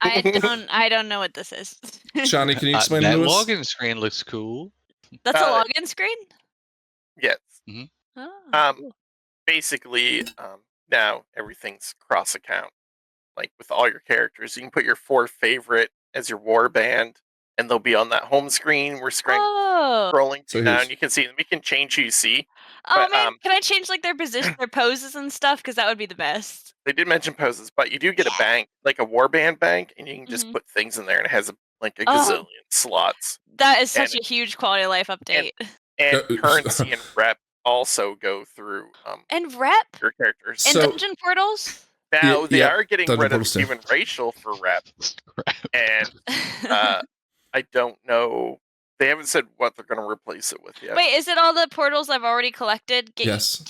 I don't know what this is. Shawnee, can you explain that to us? login screen looks cool. That's a login screen? Yes. Mm-hmm. Cool. Basically, now everything's cross-account. Like, with all your characters, you can put your 4 favorite as your warband, and they'll be on that home screen. We're Oh. scrolling So down. here's- You can see them. We can change who you see. Oh But, man, can I change like their position, their poses and stuff? Because that would be the best. They did mention poses, but you do get Yeah. a bank, like a warband bank, and you can just Mhm. put things in there, and it has like a Oh. gazillion slots. That is such And- a huge quality of life update. And currency and rep also go through And rep your characters. and So- dungeon portals. Now they yep, are getting dungeon rid of portals too. human racial for rep, and I don't know. They haven't said what they're going to replace it with yet. Wait, is it all the portals I've already collected? Yes.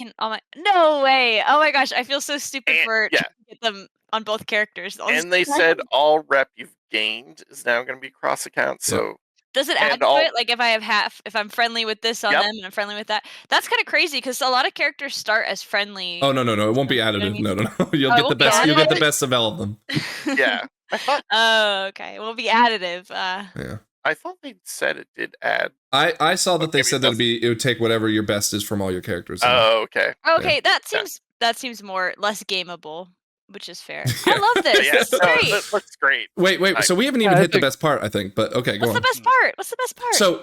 No way! Oh my gosh, I feel so stupid And- for yeah. trying to get them on both characters. I'll just- And they said all rep you've gained is now going to be cross account. So does it add and to all- it? Like if I have if I'm friendly with this on Yep. them and I'm friendly with that, that's kind of crazy because a lot of characters start as friendly. Oh no, it won't be You know what I additive. mean? No. You'll Oh, it get the won't be best. You'll get the additive? best of all of them. yeah, I thought Oh, okay. It will be additive. Yeah. they said it did add. I saw that they Maybe said it that it would take whatever your best is from all your characters. Oh, okay. Okay, that seems more less gameable, which is fair. I love But this. yeah, This is no, great. it looks great. Wait. Like- So we haven't even Yeah, I hit the think- best part, I think. But okay, go What's the on. best part? What's the best part? So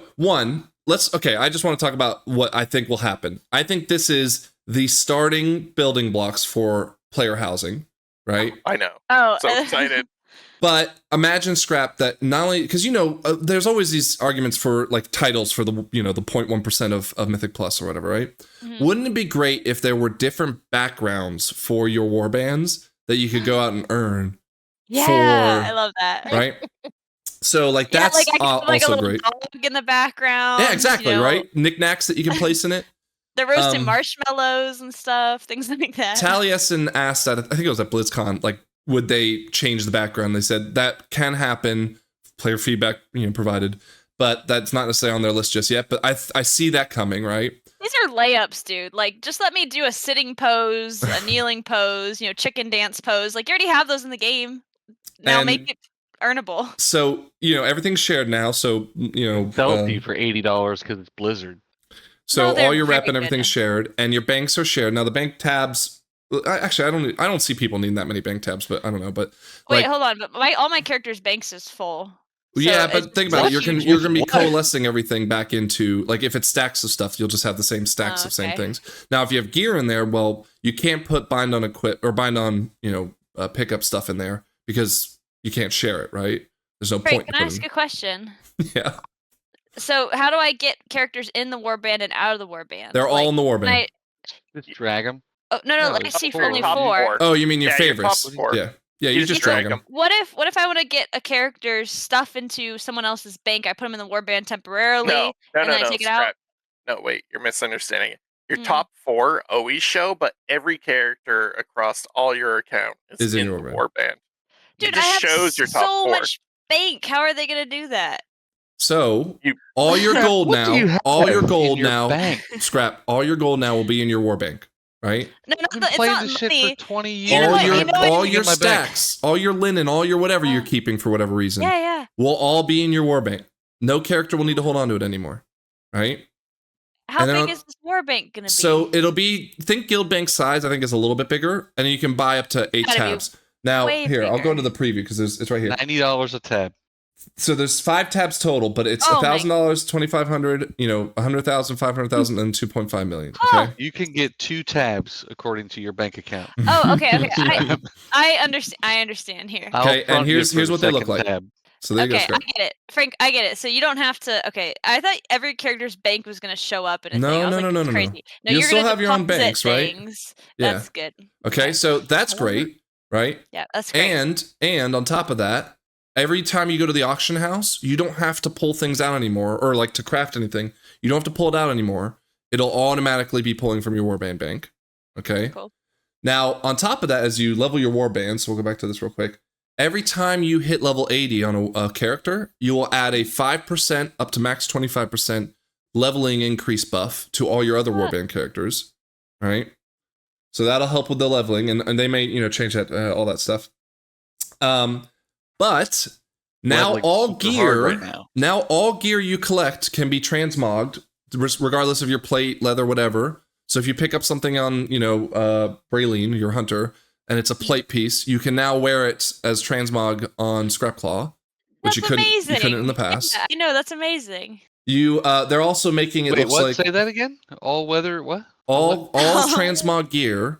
I just want to talk about what I think will happen. I think this is the starting building blocks for player housing, right? I know. oh, So excited. But imagine Scrap that not only because there's always these arguments for like titles for the the 0.1% of Mythic Plus or whatever, right? Mhm. Wouldn't it be great if there were different backgrounds for your warbands that you could go out and earn, yeah, for- I love that. right? So like Yeah, that's like I can put, like a also little great. dog in the background. Yeah, exactly, you know, right? Knickknacks that you can place in it. The roasted Um, marshmallows and stuff, things like that. Taliesin asked at I think it was at BlizzCon, like, would they change the background? They said that can happen, player feedback, provided, but that's not necessarily on their list just yet. But I see that coming, right? These are layups, dude. Like, just let me do a sitting pose, a kneeling pose, chicken dance pose. Like, you already have those in the game. Now And- make it earnable. So everything's shared now. So Selfie for $80 because it's Blizzard. so No, they're all your rep very and everything's good. shared, and your banks are shared. Now the bank tabs. Actually, I don't see people needing that many bank tabs, but I don't know. But Wait, like, hold on. But all my characters' banks is full. So yeah, it's- but think about it. What? You're gonna be What? coalescing everything back into like if it's stacks of stuff, you'll just have the same stacks of same okay. things. Now, if you have gear in there, well, you can't put bind on equip or bind on pick up stuff in there because you can't share it, right? There's no Frank, point. can I ask a question? Yeah, So, how do I get characters in the warband and out of the warband? they're all in the can warband. I- Just drag them. Oh no, No, let me it's see four. for only Top 4. Oh, you mean your Yeah, your favorites? top four. Yeah, You you just just drag drag them. What if I want to get a character's stuff into someone else's bank? I put them in the warband temporarily. No, and then I take it out? Scrap. No, wait, you're misunderstanding it. Your Hmm. top 4 always show, but every character across all your account is in your the warband. warband. Dude, It just I have shows your top so 4. much bank. How are they gonna do that? So You- all your gold What do you now, have all your in gold your now, bank? Scrap. All your gold now will be in your war bank, right? No, I've been it's playing not this shit money. for 20 years. You know all what- your you know what- all In your my bank. stacks, all your linen, all your whatever you're Oh. keeping for whatever reason Yeah. will all be in your war bank. No character will need to hold on to it anymore, right? How And then big on- is this war bank gonna be? So it'll be think guild bank size. I think is a little bit bigger, and you can buy up to 8 Gotta be tabs. Now way here, I'll go bigger. to the preview because it's right here. $90 a tab. So there's 5 tabs total, but it's Oh my- $1,000, 2,500, 100,000, 500,000, and 2.5 million. Oh. Okay. You can get 2 tabs according to your bank account. Oh, okay. Yeah. I understand. I understand here. I'll Okay, and front you here's for the what they look second like. tab. So there you Okay, go. I Scrap. get it, Frank. I get it. So you don't have to. Okay, I thought every character's bank was gonna show up in a No, thing. I was no, like, no, "This no, is no, no. crazy. No, You'll you're still gonna have your own deposit banks, right? things. Yeah. That's good. Okay, so that's I love it. great, right? Yeah, that's great. And on top of that, every time you go to the auction house, you don't have to pull things out anymore, or like to craft anything. You don't have to pull it out anymore. It'll automatically be pulling from your warband bank. Okay. Cool. Now, on top of that, as you level your warband, so we'll go back to this real quick. Every time you hit level 80 on a character, you will add a 5% up to max 25% leveling increase buff to all your other What? warband characters. All right. So that'll help with the leveling, and they may change that all that stuff. But now Leveling's all super hard gear right now. all gear you collect can be transmogged regardless of your plate, leather, whatever. So if you pick up something on Braylene, your hunter, and it's a plate piece, you can now wear it as transmog on Scrapclaw, which you That's couldn't amazing. you couldn't in the past. Yeah, I know, that's amazing. You they're also making it Wait, looks what? like Say that again? All weather, what? all transmog gear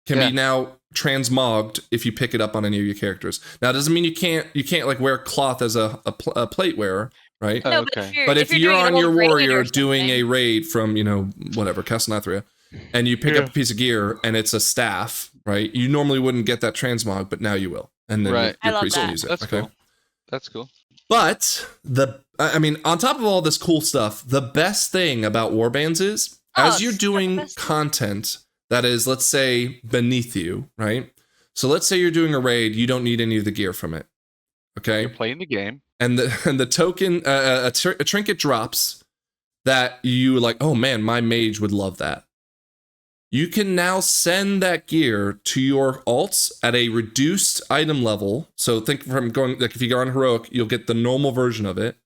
can Yeah. be now transmogged if you pick it up on any of your characters. Now it doesn't mean you can't like wear cloth as a plate wearer, right? Oh, No, okay. but if you're doing an on your old raid warrior or doing a something- raid from, whatever, Castlanathria, and you pick up a piece of gear and it's a staff, right? You normally wouldn't get that transmog, but now you will. And then Right. I your love priest will that. use it. That's okay. cool. That's cool. But on top of all this cool stuff, the best thing about Warbands is as you're it's the doing best thing. content that is, let's say, beneath you, right? So let's say you're doing a raid, you don't need any of the gear from it. Okay. You're playing the game. And the token, a trinket drops that you like, oh man, my mage would love that. You can now send that gear to your alts at a reduced item level. So think from going, like if you go on heroic, you'll get the normal version of it.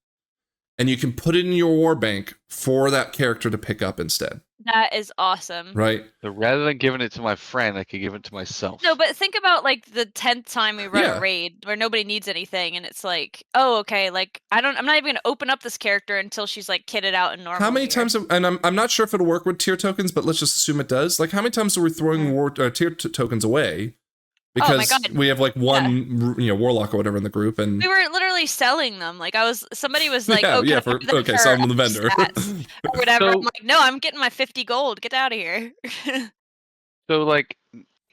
And you can put it in your war bank for that character to pick up instead. That is awesome. Right? So rather than giving it to my friend, I could give it to myself. No, but think about like the 10th time we run Yeah. a raid where nobody needs anything, and it's like, oh, okay, like I'm not even gonna open up this character until she's like kitted out in normal. How many gear. times, and I'm not sure if it'll work with tier tokens, but let's just assume it does. Like how many times are we throwing tier tokens away? Oh my Because God. we have like one, warlock or whatever in the group, and We were literally selling them. Like somebody was like, yeah, "Oh, yeah, can I have them okay, sell them to the for vendor. stats or whatever." So- I'm like, "No, I'm getting my 50 gold. Get out of here." So like,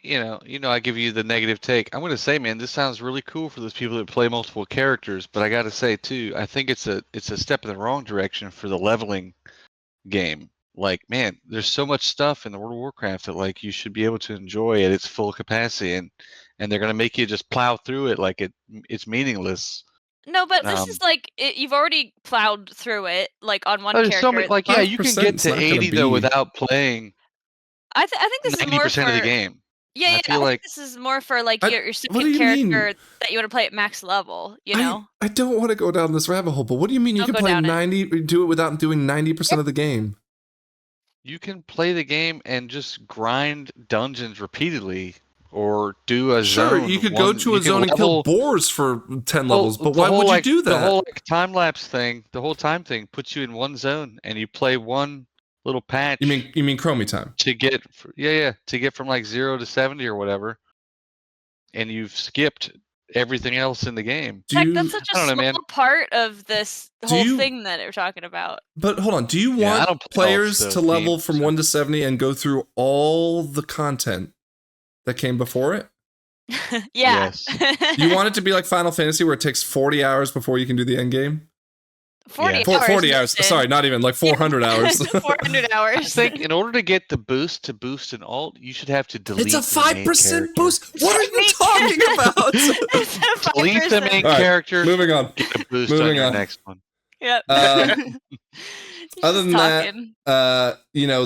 I give you the negative take. I'm gonna say, man, this sounds really cool for those people that play multiple characters. But I gotta say too, I think it's a step in the wrong direction for the leveling game. Like, man, there's so much stuff in the World of Warcraft that like you should be able to enjoy at its full capacity, and they're gonna make you just plow through it like it's meaningless. No, but this is like you've already plowed through it, like on one There's character. so many, like, yeah, you can 5% get is to not gonna 80 though be- without playing I think this is more 90% for of the game. Yeah, I yeah. feel I like- think this is more for like I- your what do second you mean? character that you want to play at max level. You know. I don't want to go down this rabbit hole, but what do you mean you Don't can go play down it. 90, do it without doing 90% of the game? You can play the game and just grind dungeons repeatedly, or do a Sure, zone. you could go to you a can zone and kill level- boars for 10 Well, levels, but the why whole, would you like, do that? The whole time lapse thing, the whole time thing, puts you in one zone, and you play one little patch. You mean Chromie time? to get to get from like 0 to 70 or whatever, and you've skipped everything else in the game. Do Heck, you, that's such a I don't know, small man. part of this Do whole you- thing that we're talking about. but hold on, do you Yeah, I want don't play all players the to level games, from so- 1 to 70 and go through all the content that came before it? Yeah. You want it to be like Final Fantasy where it takes 40 hours before you can do the end game? 40 Yeah. hours. 40 hours. listen. Sorry, not even like 400 hours. 400 hours. I think in order to get the boost to boost an alt, you should have to delete. It's a the main 5% character. boost. What are you talking about? It's a Delete the 5%. main All right, character. Moving on. Get a boost on moving your on. next one. Yep. Other Other than that,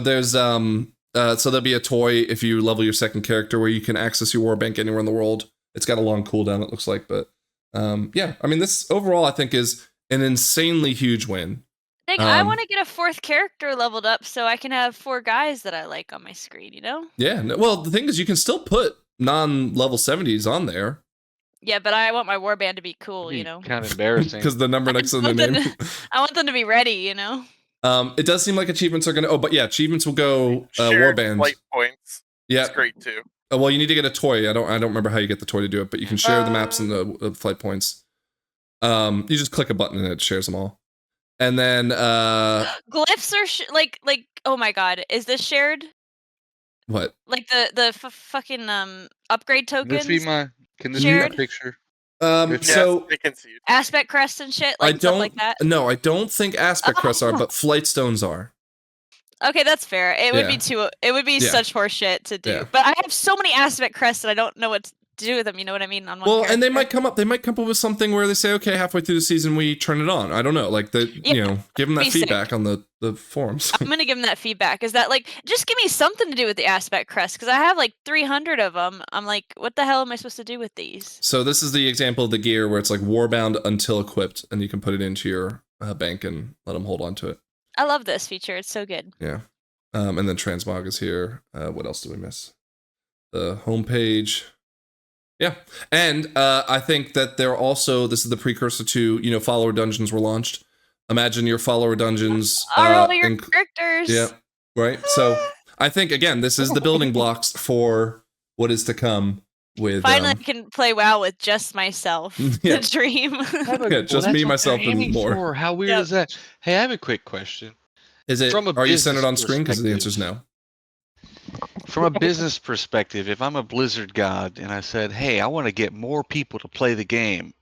there's so there'll be a toy if you level your second character where you can access your warbank anywhere in the world. It's got a long cooldown, it looks like, but this overall I think is an insanely huge win. I want to get a 4th character leveled up so I can have 4 guys that I like on my screen, you know? Yeah, well, the thing is you can still put non-level 70s on there Yeah, but I want my warband to be cool, you know? Kind of embarrassing. because the number next to the Something- name. I want them to be ready, you know? It does seem like achievements are gonna. Oh, but yeah, achievements will go Shared warband. flight points. Yeah. It's great too. Well, you need to get a toy. I don't remember how you get the toy to do it, but you can share the maps and the flight points. You just click a button and it shares them all. And then Glyphs are like oh my god, is this shared? what? Like the fucking upgrade Can this tokens, be my? Can this be Shared? my picture? Yes, So I can see it. aspect crests and shit, I like stuff don't. like that. No, I don't think aspect crests are, Oh. but flight stones are. Okay, that's fair. It would Yeah. be too. It would be Yeah. such horse shit to do. Yeah. But I have so many aspect crests that I don't know what to do with them. You know what I mean? On one Well, and they character. might come up. They might come up with something where they say, "Okay, halfway through the season, we turn it on." I don't know. Like Yeah, give them that be sick. feedback on the forums. I'm gonna give them that feedback. Is that like just give me something to do with the aspect crest? Because I have like 300 of them. I'm like, what the hell am I supposed to do with these? So this is the example of the gear where it's like warbound until equipped, and you can put it into your bank and let them hold on to it. I love this feature. It's so good. Yeah. And then transmog is here. What else do we miss? The homepage. Yeah, and I think that they're also, this is the precursor to, follower dungeons were launched. Imagine your follower dungeons. Are all your characters? Yeah, right. So I think again, this is the building blocks for what is to come. With finally, I can play WoW with just myself. Yeah. The dream. Yeah, just me, myself, and more. For. How weird is that? Hey, I have a quick question. Is it? From a Are you centered on business screen? Because the answer is perspective. no. From a business perspective, if I'm a Blizzard god and I said, "Hey, I want to get more people to play the game,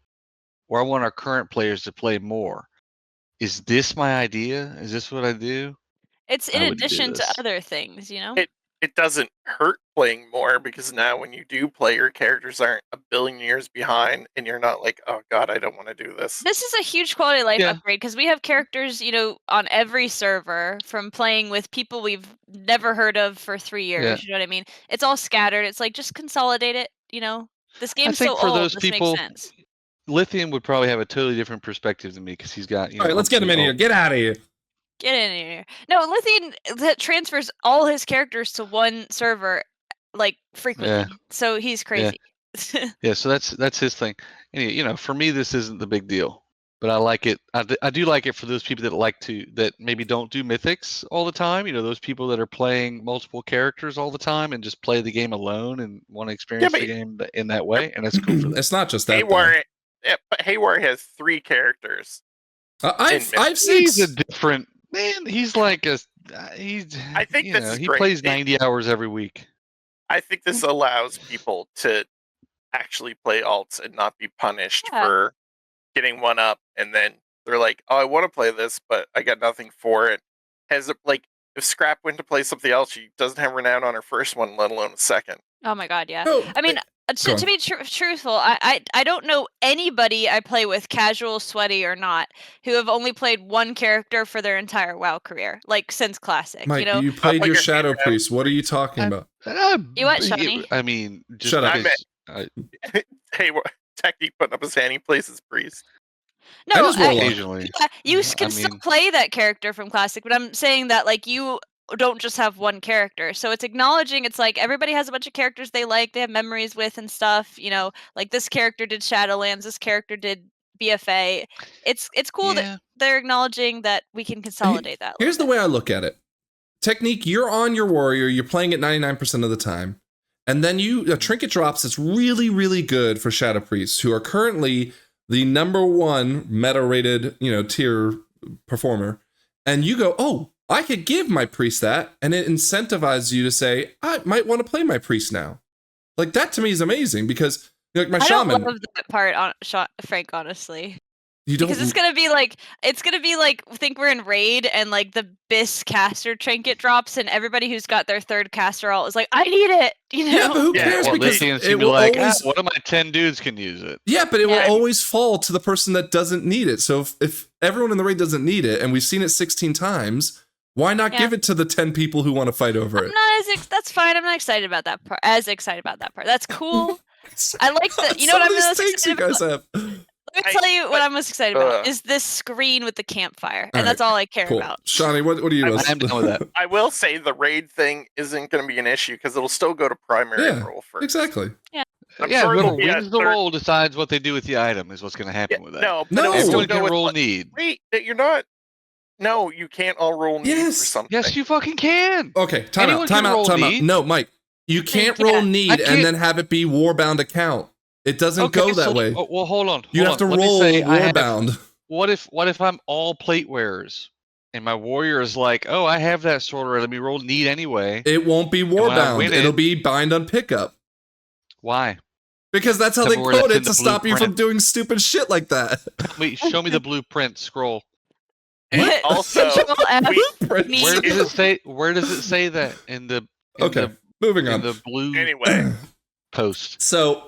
or I want our current players to play more," is this my idea? Is this what I do? It's in addition to other things, It doesn't hurt playing more because now when you do play, your characters aren't a billion years behind, and you're not like, oh god, I don't want to do this. This is a huge quality of life upgrade because we have characters, on every server from playing with people we've never heard of for 3 years. Yeah. You know what I mean? It's all scattered. It's like just consolidate it. This game's I think so for old. those This people, makes sense. Lithium would probably have a totally different perspective than me because he's got. All right, let's get him in here. Get out of here. Get in here. No, Lithium that transfers all his characters to one server, like frequently. Yeah. So he's crazy. Yeah, so that's his thing. And, for me, this isn't the big deal, but I like it. I do like it for those people that maybe don't do mythics all the time. Those people that are playing multiple characters all the time and just play the game alone and want to experience the game in that way, and that's cool for them. It's not just that. But Haywire has 3 characters. I've seen. He's a different man. He's like a. I think this is he great. plays 90 hours every week. I think this allows people to actually play alts and not be punished for getting one up, and then they're like, oh, I want to play this, but I got nothing for it. Has it, like, if Scrap went to play something else, she doesn't have renown on her first one, let alone a second. Oh my god, yeah. No, I mean, to be truthful, I don't know anybody I play with, casual, sweaty or not, who have only played one character for their entire WoW career, like since Classic. Mike, you played your Shadow Priest. What are you talking about? You what, Shawnee? I mean, just shut up. Hey, Technique putting up his hand. He plays his priest. No, occasionally. You can still play that character from Classic, but I'm saying that like you don't just have one character. So it's acknowledging it's like everybody has a bunch of characters they like, they have memories with and stuff, like this character did Shadowlands, this character did BFA. It's cool that they're acknowledging that we can consolidate that. Here's the way I look at it. Technique, you're on your warrior, you're playing it 99% of the time. And then a trinket drops that's really, really good for Shadow Priests, who are currently the #1 meta rated, tier performer. And you go, oh, I could give my priest that, and it incentivizes you to say, I might want to play my priest now. Like, that to me is amazing because, like, my shaman. I don't love that part, Frank, honestly. You don't, because it's gonna be like think we're in raid and like the Bis caster trinket drops and everybody who's got their 3rd caster alt is like, I need it, Yeah, but who cares? Because it will like, always... one of my 10 dudes can use it. Yeah, but it will always fall to the person that doesn't need it. So if everyone in the raid doesn't need it, and we've seen it 16 times, why not give it to the 10 people who want to fight over it? That's fine. I'm not excited about that part. That's cool. I like that. You know what I'm most excited about? You guys have. Let me tell you what I'm most excited about is this screen with the campfire, and that's all I care about. Shawnee, what are you most? I'm down with that. I will say the raid thing isn't going to be an issue because it'll still go to primary roll first. Exactly. Yeah. Whoever wins the roll decides what they do with the item is what's going to happen with that. No, everyone can roll need. Wait, you're not. No, you can't all roll need for something. Yes, you fucking can. Okay, time out. No, Mike, you can't roll need and then have it be Warbound account. It doesn't go that way. Well, hold on. You have to roll Warbound. What if I'm all plate wearers and my warrior is like, oh, I have that sorter, let me roll need anyway. It won't be Warbound. It'll be bind on pickup. Why? Because that's how they code it to stop you from doing stupid shit like that. Wait, show me the blueprint scroll. And also, where does it say that in the moving on. In the blue anyway post. So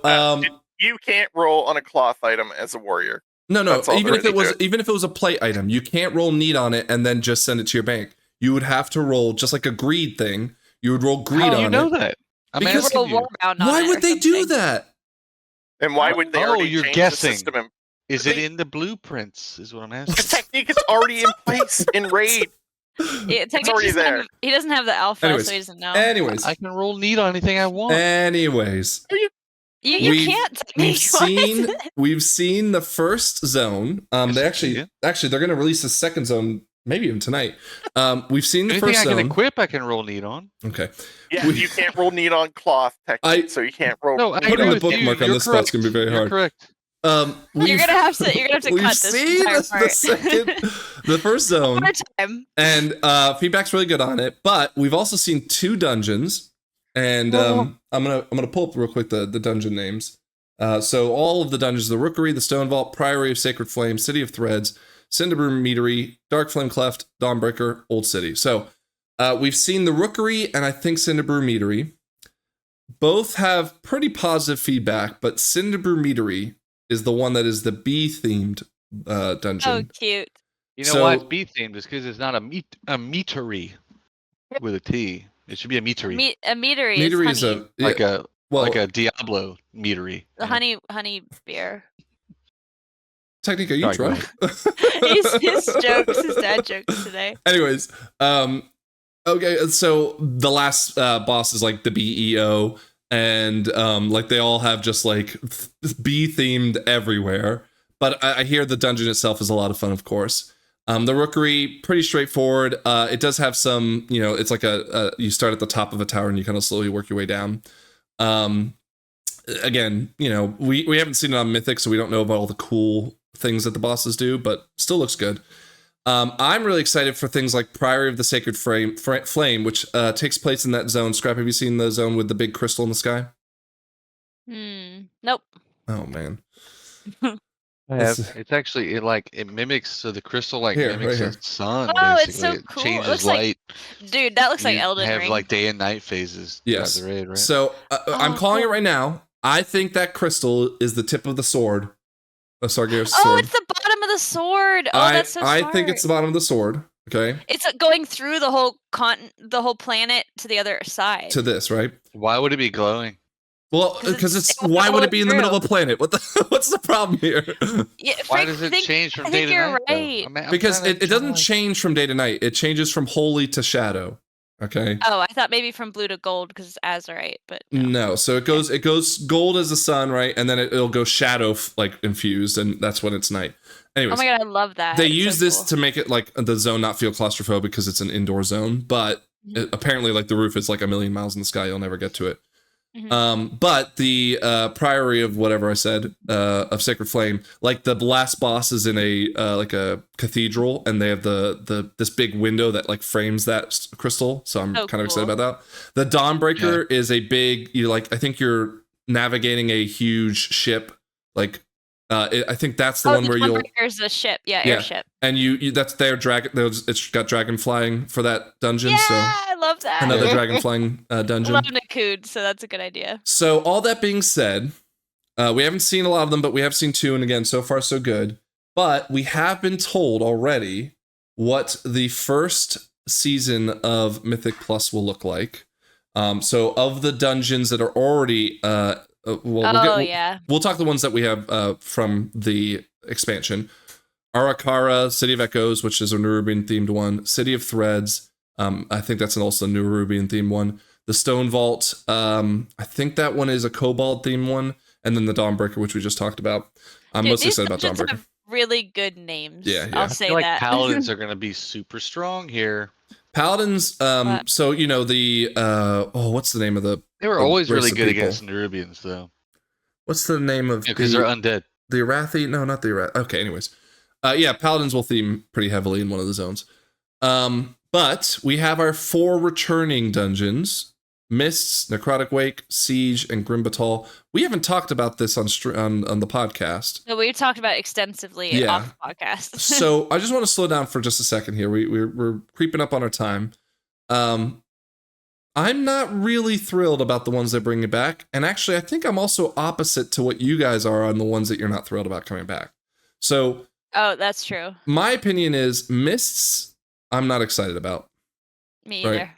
you can't roll on a cloth item as a warrior. No. Even if it was a plate item, you can't roll need on it and then just send it to your bank. You would have to roll just like a greed thing. You would roll greed on it. You know that? Because why would they do that? And why would they already you're change guessing. the system? Is it in the blueprints? Is what I'm asking. The technique is already in place in raid. It's already there. He doesn't have the alpha, so he doesn't know. Anyways, I can roll need on anything I want. Anyways, You can't. We've seen the first zone. They actually they're going to release the second zone maybe even tonight. We've seen the Anything first I zone. can equip, I can roll need on. Okay. Yeah, you can't roll need on cloth technically, so you can't roll. No, I putting agree the with bookmark you. on this spot's gonna be very You're hard. correct. You're gonna have to we've cut this seen entire part. the first zone, One more time. and feedback's really good on it. But we've also seen 2 dungeons, and I'm gonna pull up real quick the dungeon names. So all of the dungeons: the Rookery, the Stone Vault, Priory of Sacred Flame, City of Threads, Cinderbrew Meadery, Dark Flame Cleft, Dawnbreaker, Old City. So we've seen the Rookery and I think Cinderbrew Meadery. Both have pretty positive feedback, but Cinderbrew Meadery is the one that is the bee-themed dungeon. Oh, cute. You know why it's bee themed? Is because it's not a meatery with a T. It should be a meatery. A meadery Meadery is like a Diablo meatery. The honey beer. Technically, are you Sorry, drunk? his jokes, his dad jokes today. Anyways, okay, so the last boss is like the BEO, and like they all have just like bee themed everywhere. But I hear the dungeon itself is a lot of fun, of course. The Rookery, pretty straightforward. It does have some, it's like you start at the top of a tower and you kind of slowly work your way down. Again, we haven't seen it on Mythic, so we don't know about all the cool things that the bosses do, but still looks good. I'm really excited for things like Priory of the Sacred Flame, which takes place in that zone. Scrap, have you seen the zone with the big crystal in the sky? Nope. Oh, man. It's actually it mimics, so the crystal mimics the sun. Oh, basically. it's so It cool. changes It looks light. Dude, that looks like Elden have Ring. like day and night phases. Yes. The raid, right? So I'm calling it right now. I think that crystal is the tip of the sword. Of Sargeras' sword. Oh, it's the bottom of the sword. Oh, that's so smart. I think it's the bottom of the sword. Okay. It's going through the whole the whole planet to the other side. To this, right? Why would it be glowing? Well, because why would it be in the middle of a planet? What's the problem here? Yeah, why does it change from day to night? Right. Because it doesn't change from day to night. It changes from holy to shadow. Okay. Oh, I thought maybe from blue to gold because it's azurite, but no. So it goes gold as the sun, right? And then it'll go shadow infused, and that's when it's night. Anyways, oh my god, I love that. They use this to make it like the zone not feel claustrophobic because it's an indoor zone, but apparently like the roof is like a million miles in the sky. You'll never get to it. But the Priory of whatever I said of Sacred Flame, like the last boss is in a like a cathedral, and they have this big window that like frames that crystal. So I'm kind of excited about that. The Dawnbreaker is a big. I think you're navigating a huge ship. Like I think that's the one where you'll. Dawnbreaker's a ship, airship. And you that's their dragon. It's got dragon flying for that dungeon. Yeah, so I love that. Another dragon flying dungeon. I love Nakud, so that's a good idea. So all that being said, we haven't seen a lot of them, but we have seen 2, and again, so far so good. But we have been told already what the first season of Mythic Plus will look like. So of the dungeons that are already, we'll talk the ones that we have from the expansion. Arakara, City of Echoes, which is a Nerubian themed one. City of Threads, I think that's also a Nerubian themed one. The Stone Vault, I think that one is a Kobold themed one. And then the Dawnbreaker, which we just talked about. I'm mostly excited about Dawnbreaker. Have really good names. Yeah. I'll say I feel like that. Paladins are going to be super strong here. Paladins, so the what's the name of the? They were always really good against Nerubians, though. What's the name of? Because they're undead. The Arathi? No, not the Arathi. Okay, anyways. Paladins will theme pretty heavily in one of the zones. But we have our 4 returning dungeons: Mists, Necrotic Wake, Siege, and Grimbatal. We haven't talked about this on the podcast. No, we talked about it extensively off the podcast. So I just want to slow down for just a second here. We're creeping up on our time. I'm not really thrilled about the ones that bring it back. And actually, I think I'm also opposite to what you guys are on the ones that you're not thrilled about coming back. So... Oh, that's true. My opinion is Mists, I'm not excited about. Me either. Right?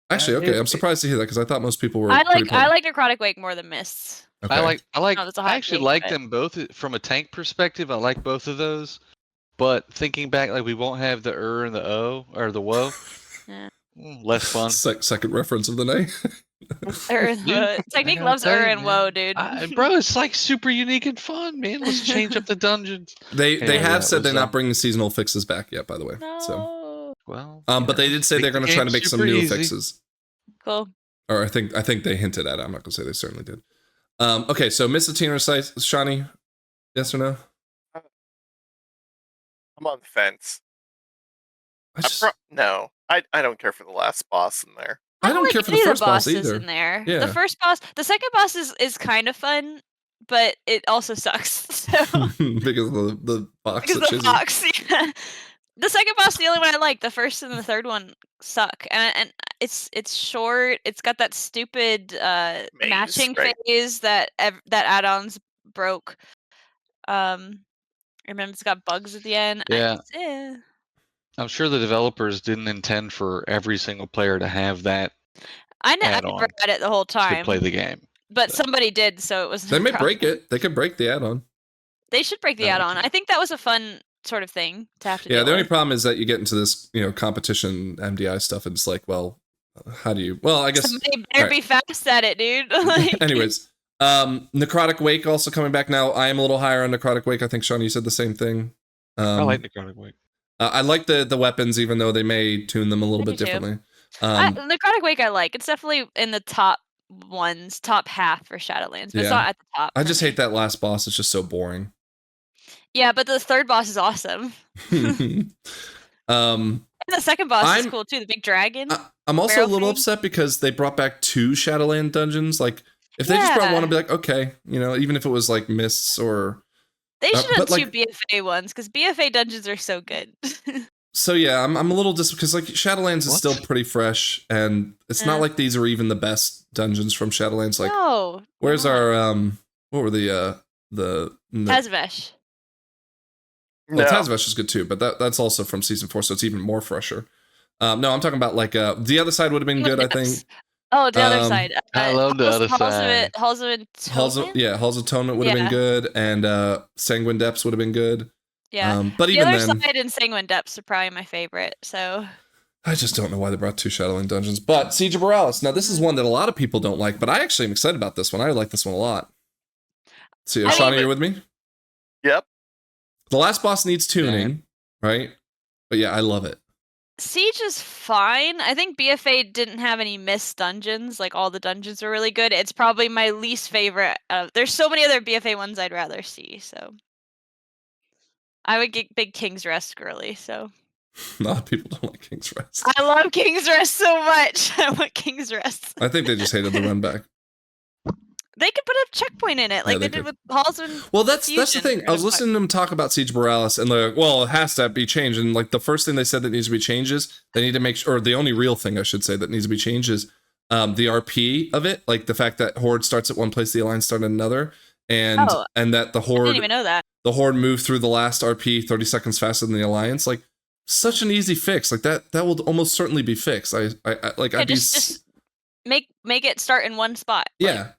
Actually, okay, I'm surprised to hear that because I thought most people were. I like Necrotic Wake more than Mists. Okay. I actually like them both from a tank perspective. I like both of those, but thinking back, like we won't have the and the O or the Woe. Yeah. Less fun. Second reference of the night. Dude, Technique I gotta loves tell you, and man. Woe, dude. Bro, it's like super unique and fun, man. Let's change up the dungeons. They Anyway, have that said they're was, not bringing seasonal fixes back yet, by the way. So, No. well, but they did say they're going to try to make some new fixes. Cool. Or I think they hinted at it. I'm not going to say they certainly did. Okay, so Miss Latina site, Shawnee, yes or no? I'm on the fence. I don't care for the last boss in there. I don't like care for the any of first boss bosses either. in there. Yeah. The first boss, the second boss is kind of fun, but it also sucks. So because of the box. because the box, yeah. The second boss is the only one I like. The first and the third one suck, and it's short. It's got that stupid matching phase that add-ons broke. Remember it's got bugs at the end. Yeah. I'm sure the developers didn't intend for every single player to have that. I never had it the whole time to play the game, but somebody did, so it was. They may break it. They could break the add-on. They should break the add-on. I think that was a fun sort of thing to have to do. Yeah, the only problem is that you get into this, competition MDI stuff, and it's like, well, how do you? Well, I guess somebody better be fast at it, dude. Anyways, Necrotic Wake also coming back now. I am a little higher on Necrotic Wake. I think Sean, you said the same thing. I like Necrotic Wake. I like the weapons, even though they may tune them a little bit differently. Necrotic Wake I like. It's definitely in the top half for Shadowlands, but it's not at the top. I just hate that last boss. It's just so boring. Yeah, but the third boss is awesome. And the second boss is cool too, the big dragon. I'm also a little upset because they brought back 2 Shadowland dungeons. Like, if they just brought one, I'd be like, okay, even if it was like Mists or... They should have 2 BFA ones, because BFA dungeons are so good. So yeah, I'm a little because like Shadowlands is still pretty fresh, and it's not like these are even the best dungeons from Shadowlands. Like, where's our what were the Tazvesh? Well, Tazvesh is good too, but that's also from season 4, so it's even more fresher. No, I'm talking about like the other side would have been good, I think. Oh, the other side. I love the other side. Halls of Atonement? Halls of Atonement would have been good, and Sanguine Depths would have been good. Yeah, but the even other then, side and Sanguine Depths are probably my favorite. So I just don't know why they brought 2 Shadowland dungeons. But Siege of Borealis. Now, this is one that a lot of people don't like, but I actually am excited about this one. I like this one a lot. So, Shawnee, you're with me? Yep. The last boss needs tuning, right? But yeah, I love it. Siege is fine. I think BFA didn't have any missed dungeons. Like, all the dungeons are really good. It's probably my least favorite. There's so many other BFA ones I'd rather see, so... I would get big King's Rest girly, so... A lot of people don't like King's Rest. I love King's Rest so much. I want King's Rest. I think they just hated the run back. They could put a checkpoint in it, like they did with Halls and Well, that's the thing. I was listening to them talk about Siege Borealis, and they're like, well, it has to be changed. And like the first thing they said that needs to be changed is they need to make sure, or the only real thing I should say that needs to be changed is the RP of it, like the fact that Horde starts at one place, the Alliance start at another, and that the Horde... I didn't even know that. The Horde moved through the last RP 30 seconds faster than the Alliance. Like, such an easy fix. Like that will almost certainly be fixed. I'd be just make it start in one spot. Yeah.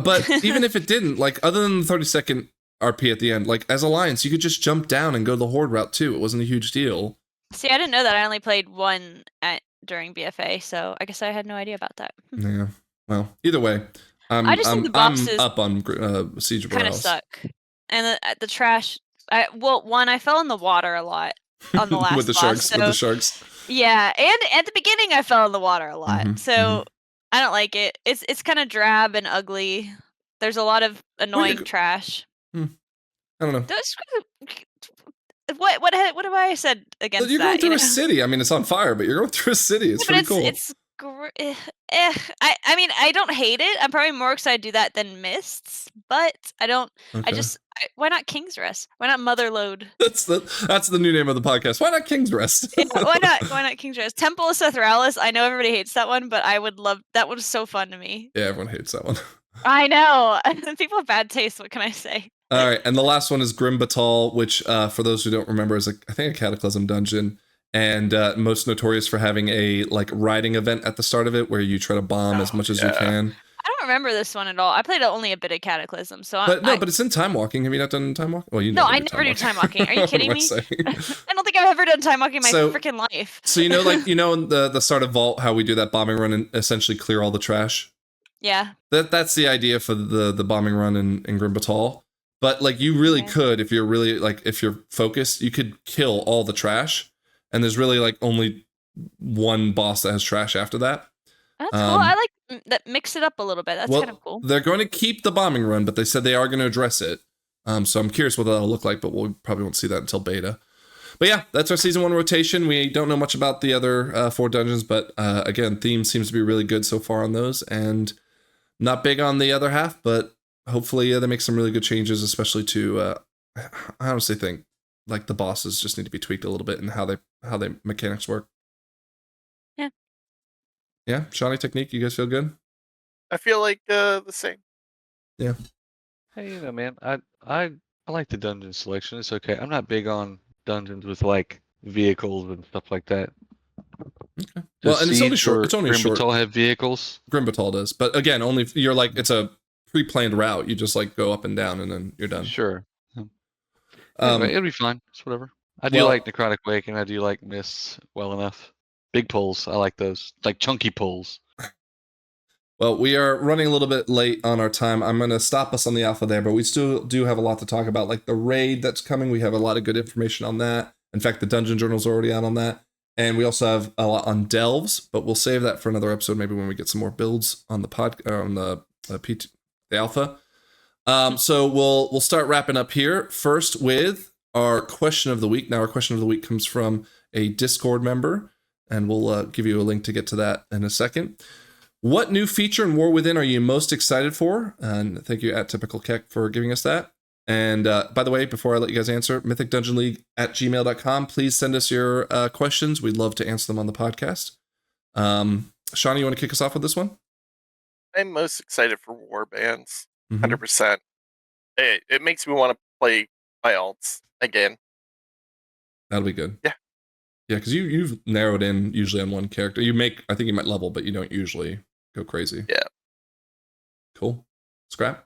But even if it didn't, like, other than the 30-second RP at the end, like, as Alliance, you could just jump down and go the Horde route too. It wasn't a huge deal. See, I didn't know that. I only played one during BFA, so I guess I had no idea about that. Yeah. Well, either way, I'm up on Siege of Borealis. Kind of suck. And the trash. I fell in the water a lot on the last with the boss, sharks. So, with the sharks. Yeah, and at the beginning I fell in the water a lot. So I don't like it. It's kind of drab and ugly. There's a lot of annoying trash. I don't know. What have I said against that? You're going through a city. I mean, it's on fire, but you're going through a city. It's pretty cool. I mean, I don't hate it. I'm probably more excited to do that than Mists, but I don't. Okay. Why not King's Rest? Why not Motherlode? That's the new name of the podcast. Why not King's Rest? Yeah, why not King's Rest? Temple of Sethralis. I know everybody hates that one, but I would love that. Was so fun to me. Yeah, everyone hates that one. I know. People have bad taste. What can I say? All right, and the last one is Grim Batal, which, for those who don't remember, is I think a Cataclysm dungeon, and most notorious for having a riding event at the start of it where you try to bomb as much as you can. I don't remember this one at all. I played only a bit of Cataclysm, so but it's in Time Walking. Have you not done Time Walking? Well, you know. No, I never do Time Walking. Are you kidding me? I don't think I've ever done Time Walking in my freaking life. So in the start of Vault, how we do that bombing run and essentially clear all the trash. Yeah. That's the idea for the bombing run in Grim Batal. But like you really could, if you're really like if you're focused, you could kill all the trash, and there's really like only one boss that has trash after that. That's cool. I like that. Mix it up a little bit. That's kind of cool. They're going to keep the bombing run, but they said they are going to address it. So I'm curious what that'll look like, but we'll probably won't see that until beta. But yeah, that's our season 1 rotation. We don't know much about the other 4 dungeons, but again, theme seems to be really good so far on those, and not big on the other half, but hopefully they make some really good changes, especially to I honestly think like the bosses just need to be tweaked a little bit and how they mechanics work. Yeah, Shawnee, Technique, you guys feel good? I feel like the same. Yeah. Hey, you know, man, I like the dungeon selection. It's okay. I'm not big on dungeons with like vehicles and stuff like that. Okay. Well, and it's only short. It's only short. Grim Batal have vehicles. Grim Batal does, but again, only if you're like it's a pre-planned route. You just like go up and down, and then you're done. Sure. Anyway, it'll be fine. It's whatever. I do like Necrotic Wake, and I do like Mists well enough. Big pulls, I like those. Like chunky pulls. Well, we are running a little bit late on our time. I'm going to stop us on the alpha there, but we still do have a lot to talk about, like the raid that's coming. We have a lot of good information on that. In fact, the Dungeon Journal's already out on that. And we also have a lot on Delves, but we'll save that for another episode, maybe when we get some more builds on the the alpha. So we'll start wrapping up here. First with our question of the week. Now, our question of the week comes from a Discord member, and we'll give you a link to get to that in a second. What new feature in War Within are you most excited for? And thank you at Typical Keck for giving us that. And by the way, before I let you guys answer, mythicdungeonleague@gmail.com. Please send us your questions. We'd love to answer them on the podcast. Shawnee, you want to kick us off with this one? I'm most excited for Warbands. 100%. It makes me want to play my alts again. That'll be good. Yeah. Yeah, because you've narrowed in usually on one character. I think you might level, but you don't usually go crazy. Yeah. Cool. Scrap?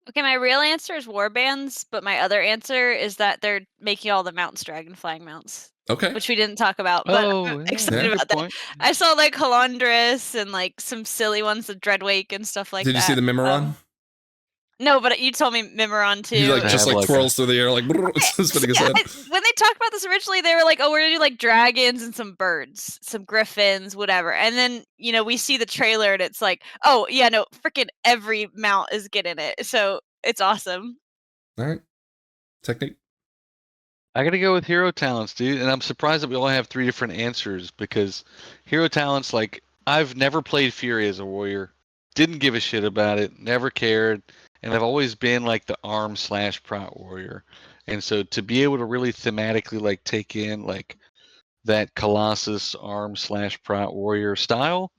Okay, my real answer is Warbands, but my other answer is that they're making all the mounts dragon flying mounts. Okay. Which we didn't talk about, but I'm excited about that. Point. I saw like Halandris and like some silly ones, the Dreadwake and stuff like that. Did you see the Mimeron? No, but you told me Mimeron too. He just twirls through the air like spinning his head. When they talked about this originally, they were like, "Oh, we're gonna do like dragons and some birds, some griffins, whatever." And then we see the trailer and it's like, "Oh yeah, no, freaking every mount is getting it." So it's awesome. All right, Technique. I gotta go with hero talents, dude, and I'm surprised that we only have 3 different answers because hero talents, like I've never played Fury as a warrior, didn't give a shit about it, never cared. And I've always been like the arm/prot warrior. And so to be able to really thematically like take in like that Colossus arm/prot warrior style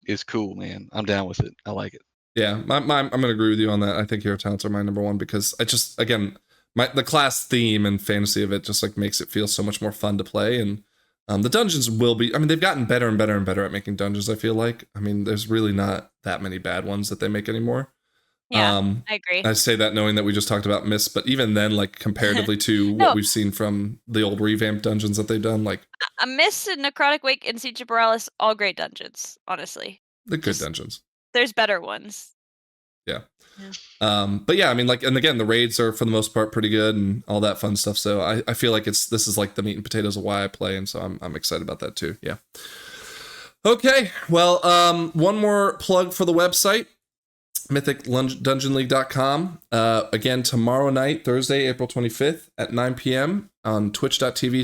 is cool, man. I'm down with it. I like it. Yeah, I'm gonna agree with you on that. I think hero talents are my number one because I just the class theme and fantasy of it just like makes it feel so much more fun to play. And the dungeons will be, they've gotten better and better and better at making dungeons, I feel like. There's really not that many bad ones that they make anymore. Yeah, I agree. I say that knowing that we just talked about Mists, but even then, like comparatively to what we've seen from the old revamped dungeons that they've done, like a Mist and Necrotic Wake and Siege of Borealis, all great dungeons, honestly. The good dungeons. There's better ones. Yeah. But yeah, and again, the raids are for the most part pretty good and all that fun stuff. So I feel like this is like the meat and potatoes of why I play, and so I'm excited about that too. Yeah. Okay. Well, one more plug for the website. mythicdungeonleague.com. Again, tomorrow night, Thursday, April 25th at 9 p.m. on twitch.tv/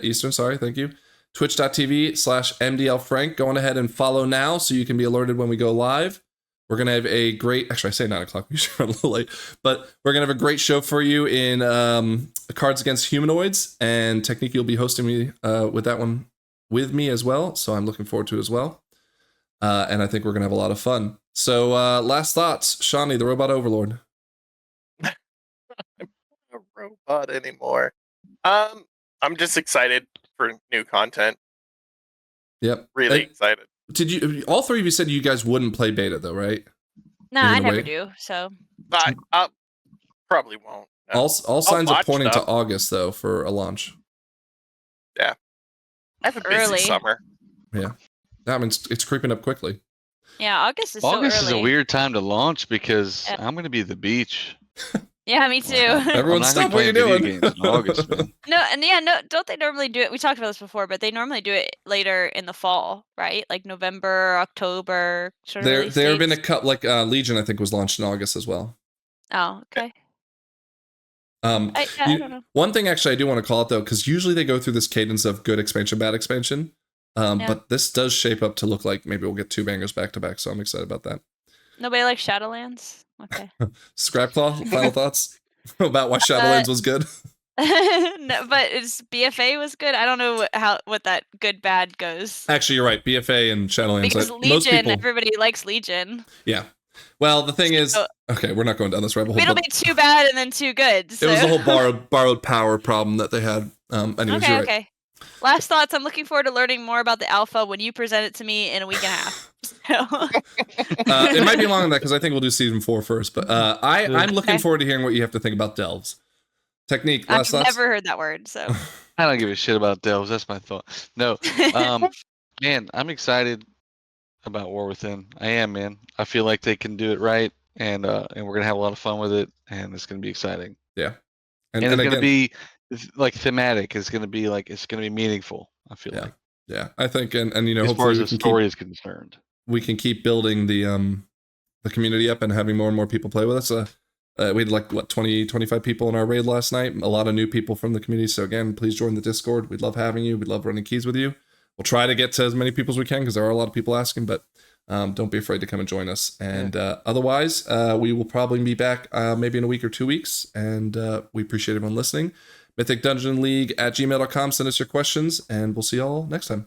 Eastern, sorry, thank you. twitch.tv/MDLFrank. Go on ahead and follow now so you can be alerted when we go live. We're going to have a great, actually I say 9 o'clock, we should run a little late, but we're going to have a great show for you in Cards Against Humanoids, and Technique, you'll be hosting me with that one with me as well, so I'm looking forward to it as well. And I think we're going to have a lot of fun. So last thoughts, Shawnee, the robot overlord. I'm not a robot anymore. I'm just excited for new content. Yep. Really excited. Did you? All 3 of you said you guys wouldn't play beta though, right? No, I never do. So I probably won't. No. All signs are pointing to August though for a launch. Yeah. I have a busy summer. Yeah. It's creeping up quickly. Yeah, August is August so is early. a weird time to launch because Yeah. I'm going to be at the beach. Yeah, me too. Everyone, I'm stop not what you're playing video doing. games in August, man. No, don't they normally do it? We talked about this before, but they normally do it later in the fall, right? Like November, October, sort of release There have been a dates. couple, like Legion, I think, was launched in August as well. Oh, okay. I don't know. One thing actually I do want to call out though, because usually they go through this cadence of good expansion, bad expansion. But this does shape up to look like maybe we'll get 2 bangers back to back, so I'm excited about that. Nobody likes Shadowlands? Okay. Scrapclaw, final thoughts about why Shadowlands was good? No, but BFA was good. I don't know what that good bad goes. Actually, you're right. BFA and Shadowlands. Because most Legion, people, everybody likes Legion. Yeah. Well, the thing is, okay, we're not going down this rabbit hole. It'll be too bad and then too good. So. It was the whole borrowed power problem that they had. Anyways, you're right. Okay. Last thoughts. I'm looking forward to learning more about the alpha when you present it to me in a week and a half. It might be longer than that because I think we'll do season 4 first. But I'm looking forward to hearing what you have to think about delves. Technique. Last thoughts? I've never heard that word, so. I don't give a shit about delves. That's my thought. No, man, I'm excited about War Within. I am, man. I feel like they can do it right, and we're gonna have a lot of fun with it, and it's gonna be exciting. Yeah, and it's gonna be like thematic. It's gonna be meaningful. I feel like. Yeah, I think, and you know, as far hopefully as the story is concerned, we can keep building the community up and having more and more people play with us. We had like 20-25 people in our raid last night. A lot of new people from the community. So again, please join the Discord. We'd love having you. We'd love running keys with you. We'll try to get to as many people as we can because there are a lot of people asking, but don't be afraid to come and join us. And otherwise, we will probably be back maybe in a week or 2 weeks. And we appreciate everyone listening. MythicDungeonLeague@gmail.com. Send us your questions, and we'll see y'all next time.